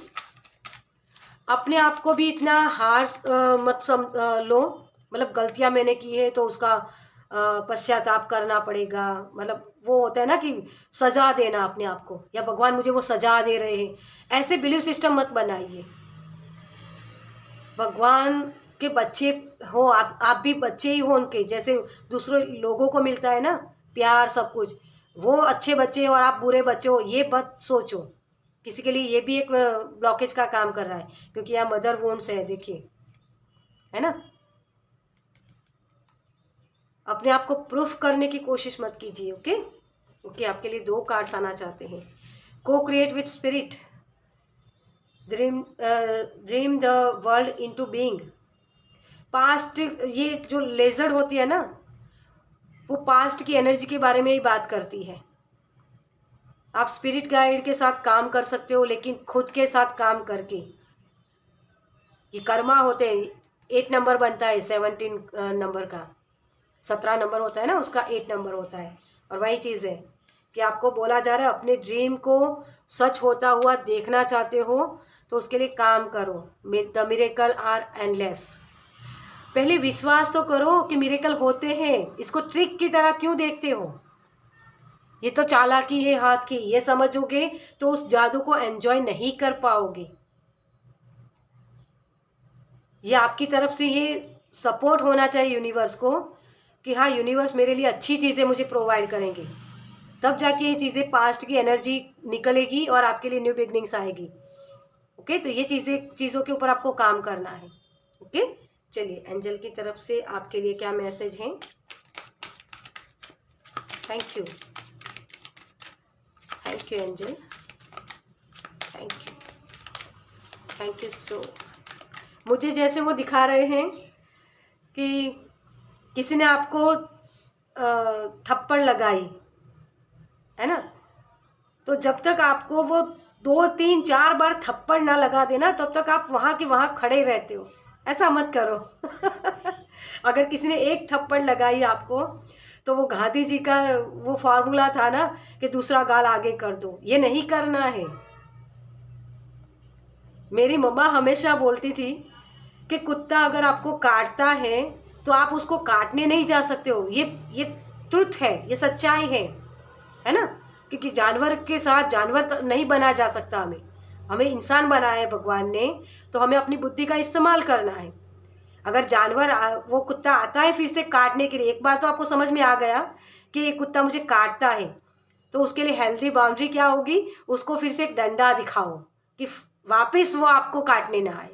अपने आप को भी इतना हार्श मत लो। मतलब गलतियां मैंने की है तो उसका पश्चाताप करना पड़ेगा। मतलब वो होता है ना कि सजा देना अपने आप को, या भगवान मुझे वो सजा दे रहे हैं, ऐसे बिलीव सिस्टम मत बनाइए। भगवान के बच्चे हो, आप भी बच्चे ही हो उनके, जैसे दूसरे लोगों को मिलता है ना प्यार सब कुछ, वो अच्छे बच्चे हो और आप बुरे बच्चे हो, ये मत सोचो। किसी के लिए ये भी एक ब्लॉकेज का काम कर रहा है, क्योंकि यहाँ मदर वुंड्स है, देखिए, है ना। अपने आप को प्रूफ करने की कोशिश मत कीजिए। ओके ओके, आपके लिए 2 कार्ड्स आना चाहते हैं। को create with spirit, dream the world into being. Past, ये जो लेजर्ड होती है ना, वो पास्ट की एनर्जी के बारे में ही बात करती है। आप स्पिरिट गाइड के साथ काम कर सकते हो, लेकिन खुद के साथ काम करके। ये कर्मा होते हैं, 8 नंबर बनता है 17 नंबर का, 17 नंबर होता है ना, उसका 8 नंबर होता है। और वही चीज़ है कि आपको बोला जा रहा है अपने ड्रीम को सच होता हुआ देखना चाहते हो तो उसके लिए काम करो। The miracle are endless. पहले विश्वास तो करो कि मिरेकल होते हैं, इसको ट्रिक की तरह क्यों देखते हो? ये तो चालाकी है हाथ की, ये समझोगे तो उस जादू को एंजॉय नहीं कर पाओगे। ये आपकी तरफ से ये सपोर्ट होना चाहिए यूनिवर्स को कि हाँ, यूनिवर्स मेरे लिए अच्छी चीज़ें मुझे प्रोवाइड करेंगे, तब जाके ये चीज़ें, पास्ट की एनर्जी निकलेगी और आपके लिए न्यू बिगनिंग्स आएगी। ओके, तो ये चीज़ों के ऊपर आपको काम करना है। ओके, चलिए एंजल की तरफ से आपके लिए क्या मैसेज हैं। Thank you angel, thank you सो। मुझे जैसे वो दिखा रहे हैं कि किसी ने आपको थप्पड़ लगाई है ना, तो जब तक आपको वो 2 3 4 बार थप्पड़ ना लगा देना, तब तक आप वहाँ के वहाँ खड़े रहते हो। ऐसा मत करो। अगर किसी ने एक थप्पड़ लगाई आपको, तो वो गांधी जी का वो फॉर्मूला था ना कि दूसरा गाल आगे कर दो, ये नहीं करना है। मेरी मम्मा हमेशा बोलती थी कि कुत्ता अगर आपको काटता है तो आप उसको काटने नहीं जा सकते हो। ये ट्रुथ है, ये सच्चाई है ना, क्योंकि जानवर के साथ जानवर नहीं बना जा सकता। हमें इंसान बनाया है भगवान ने, तो हमें अपनी बुद्धि का इस्तेमाल करना है। अगर जानवर वो कुत्ता आता है फिर से काटने के लिए, एक बार तो आपको समझ में आ गया कि ये कुत्ता मुझे काटता है, तो उसके लिए हेल्दी बाउंड्री क्या होगी, उसको फिर से एक डंडा दिखाओ कि वापस वो आपको काटने ना आए।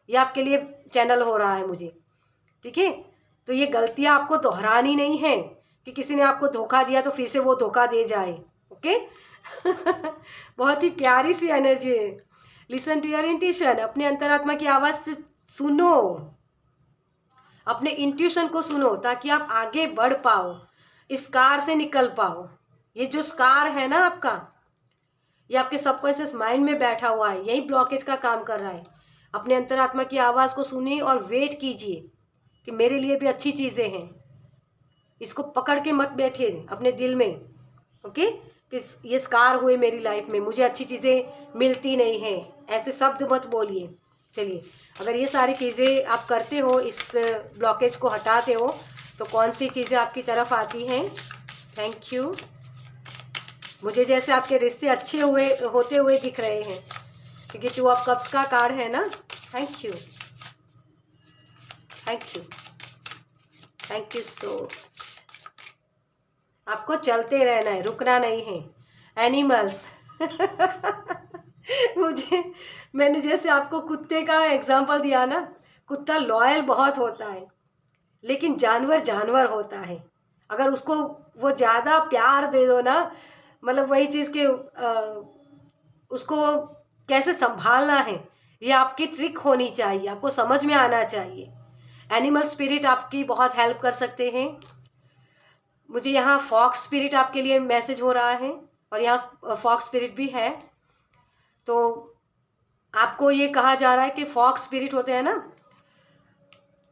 ये आपके लिए चैनल हो रहा है मुझे, ठीक है। तो ये गलतियां आपको दोहरानी नहीं है कि किसी ने आपको धोखा दिया तो फिर से वो धोखा दे जाए। ओके। बहुत ही प्यारी सी एनर्जी है। लिसन टू योर इंट्यूशन, अपने अंतरात्मा की आवाज़ से सुनो, अपने इंट्यूशन को सुनो, ताकि आप आगे बढ़ पाओ, इस कार से निकल पाओ। ये जो स्कार है ना आपका, ये आपके सबकॉन्शियस माइंड में बैठा हुआ है, यही ब्लॉकेज का काम कर रहा है। अपने अंतरात्मा की आवाज़ को सुनिए और वेट कीजिए कि मेरे लिए भी अच्छी चीज़ें हैं। इसको पकड़ के मत बैठिए अपने दिल में, ओके, कि ये स्कार हुए मेरी लाइफ में, मुझे अच्छी चीज़ें मिलती नहीं हैं, ऐसे शब्द मत बोलिए। चलिए, अगर ये सारी चीज़ें आप करते हो, इस ब्लॉकेज को हटाते हो, तो कौन सी चीज़ें आपकी तरफ आती हैं। Thank you. मुझे जैसे आपके रिश्ते अच्छे होते हुए दिख रहे हैं, क्योंकि 2 ऑफ कप्स का कार्ड है ना। थैंक यू सो। आपको चलते रहना है, रुकना नहीं है। एनिमल्स। मैंने जैसे आपको कुत्ते का एग्जांपल दिया ना, कुत्ता लॉयल बहुत होता है, लेकिन जानवर होता है। अगर उसको वो ज़्यादा प्यार दे दो ना, मतलब वही चीज़ के उसको कैसे संभालना है, ये आपकी ट्रिक होनी चाहिए, आपको समझ में आना चाहिए। एनिमल स्पिरिट आपकी बहुत हेल्प कर सकते हैं। मुझे यहाँ फॉक्स स्पिरिट आपके लिए मैसेज हो रहा है, और यहाँ फॉक्स स्पिरिट भी है। तो आपको ये कहा जा रहा है कि फॉक्स स्पिरिट होते हैं ना,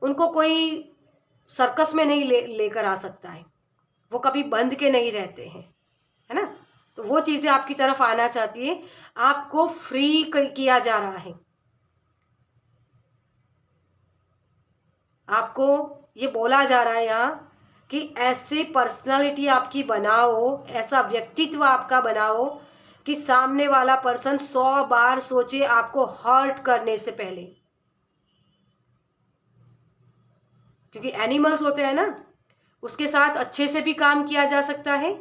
उनको कोई सर्कस में नहीं लेकर आ सकता है, वो कभी बंद के नहीं रहते हैं, है ना। तो वो चीज़ें आपकी तरफ आना चाहती है, आपको फ्री किया जा रहा है। आपको ये बोला जा रहा है यहाँ कि ऐसे पर्सनालिटी आपकी बनाओ, ऐसा व्यक्तित्व आपका बनाओ कि सामने वाला पर्सन 100 बार सोचे आपको हर्ट करने से पहले। क्योंकि एनिमल्स होते हैं ना, उसके साथ अच्छे से भी काम किया जा सकता है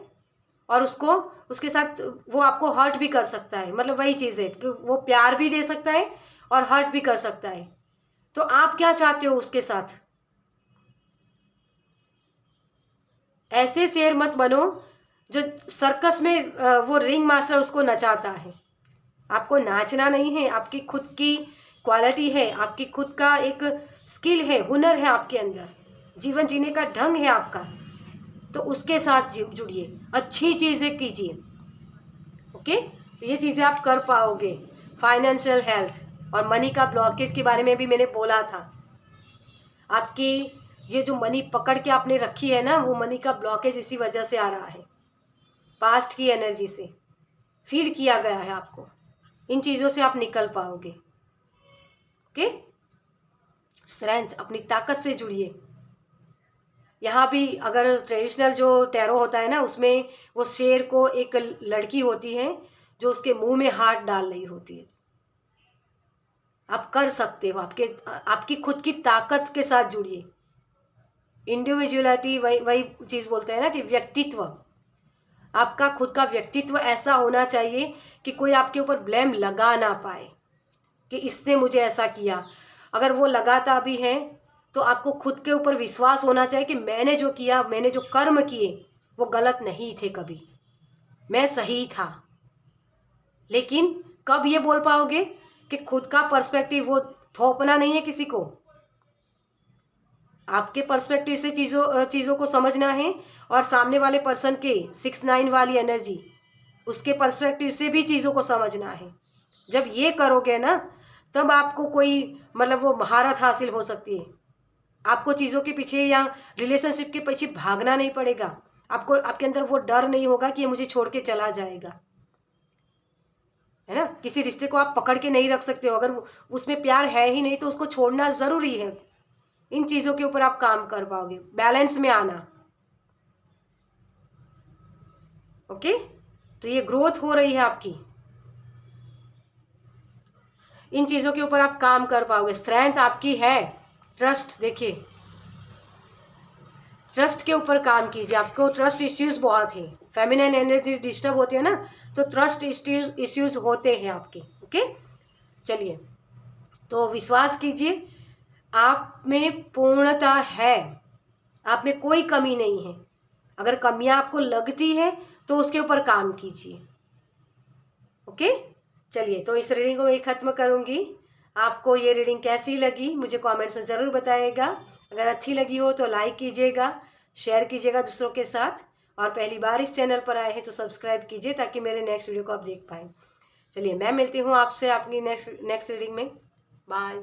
और उसको उसके साथ वो आपको हर्ट भी कर सकता है। मतलब वही चीज़ है कि वो प्यार भी दे सकता है और हर्ट भी कर सकता है। तो आप क्या चाहते हो उसके साथ? ऐसे शेर मत बनो जो सर्कस में वो रिंग मास्टर उसको नचाता है। आपको नाचना नहीं है, आपकी खुद की क्वालिटी है, आपकी खुद का एक स्किल है, हुनर है आपके अंदर, जीवन जीने का ढंग है आपका, तो उसके साथ जुड़िए, अच्छी चीज़ें कीजिए। ओके, तो ये चीज़ें आप कर पाओगे। फाइनेंशियल हेल्थ और मनी का ब्लॉकेज के बारे में भी मैंने बोला था। आपकी ये जो मनी पकड़ के आपने रखी है ना, वो मनी का ब्लॉकेज इसी वजह से आ रहा है, पास्ट की एनर्जी से फीड किया गया है आपको। इन चीज़ों से आप निकल पाओगे। ओके, स्ट्रेंथ, अपनी ताकत से जुड़िए। यहाँ भी अगर ट्रेडिशनल जो टैरो होता है ना, उसमें वो शेर को एक लड़की होती है जो उसके मुंह में हाथ डाल रही होती है। आप कर सकते हो, आपकी खुद की ताकत के साथ जुड़िए। इंडिविजुअलिटी, वही वही चीज़ बोलते हैं ना कि व्यक्तित्व, आपका खुद का व्यक्तित्व ऐसा होना चाहिए कि कोई आपके ऊपर ब्लेम लगा ना पाए कि इसने मुझे ऐसा किया। अगर वो लगाता भी है तो आपको खुद के ऊपर विश्वास होना चाहिए कि मैंने जो किया, मैंने जो कर्म किए वो गलत नहीं थे, कभी मैं सही था। लेकिन कब ये बोल पाओगे कि खुद का पर्सपेक्टिव वो थोपना नहीं है किसी को। आपके पर्सपेक्टिव से चीज़ों को समझना है और सामने वाले पर्सन के 6-9 वाली एनर्जी, उसके पर्सपेक्टिव से भी चीज़ों को समझना है। जब ये करोगे ना, तब आपको कोई मतलब वो महारत हासिल हो सकती है। आपको चीज़ों के पीछे या रिलेशनशिप के पीछे भागना नहीं पड़ेगा। आपको आपके अंदर वो डर नहीं होगा कि ये मुझे छोड़ के चला जाएगा, है ना। किसी रिश्ते को आप पकड़ के नहीं रख सकते हो। अगर उसमें प्यार है ही नहीं तो उसको छोड़ना ज़रूरी है। इन चीज़ों के ऊपर आप काम कर पाओगे, बैलेंस में आना। ओके, तो ये ग्रोथ हो रही है आपकी, इन चीज़ों के ऊपर आप काम कर पाओगे। स्ट्रेंथ आपकी है, ट्रस्ट, देखिए ट्रस्ट के ऊपर काम कीजिए। आपको ट्रस्ट इश्यूज बहुत है, फेमिनिन एनर्जी डिस्टर्ब होती है ना, तो ट्रस्ट इश्यूज होते हैं आपके। ओके, चलिए, तो विश्वास कीजिए आप में पूर्णता है, आप में कोई कमी नहीं है। अगर कमियां आपको लगती है तो उसके ऊपर काम कीजिए। ओके, चलिए, तो इस रीडिंग को मैं ख़त्म करूँगी। आपको ये रीडिंग कैसी लगी मुझे कमेंट्स में ज़रूर बताइएगा। अगर अच्छी लगी हो तो लाइक कीजिएगा, शेयर कीजिएगा दूसरों के साथ, और पहली बार इस चैनल पर आए हैं तो सब्सक्राइब कीजिए ताकि मेरे नेक्स्ट वीडियो को आप देख पाएँ। चलिए, मैं मिलती हूँ आपसे आपकी नेक्स्ट रीडिंग में। बाय।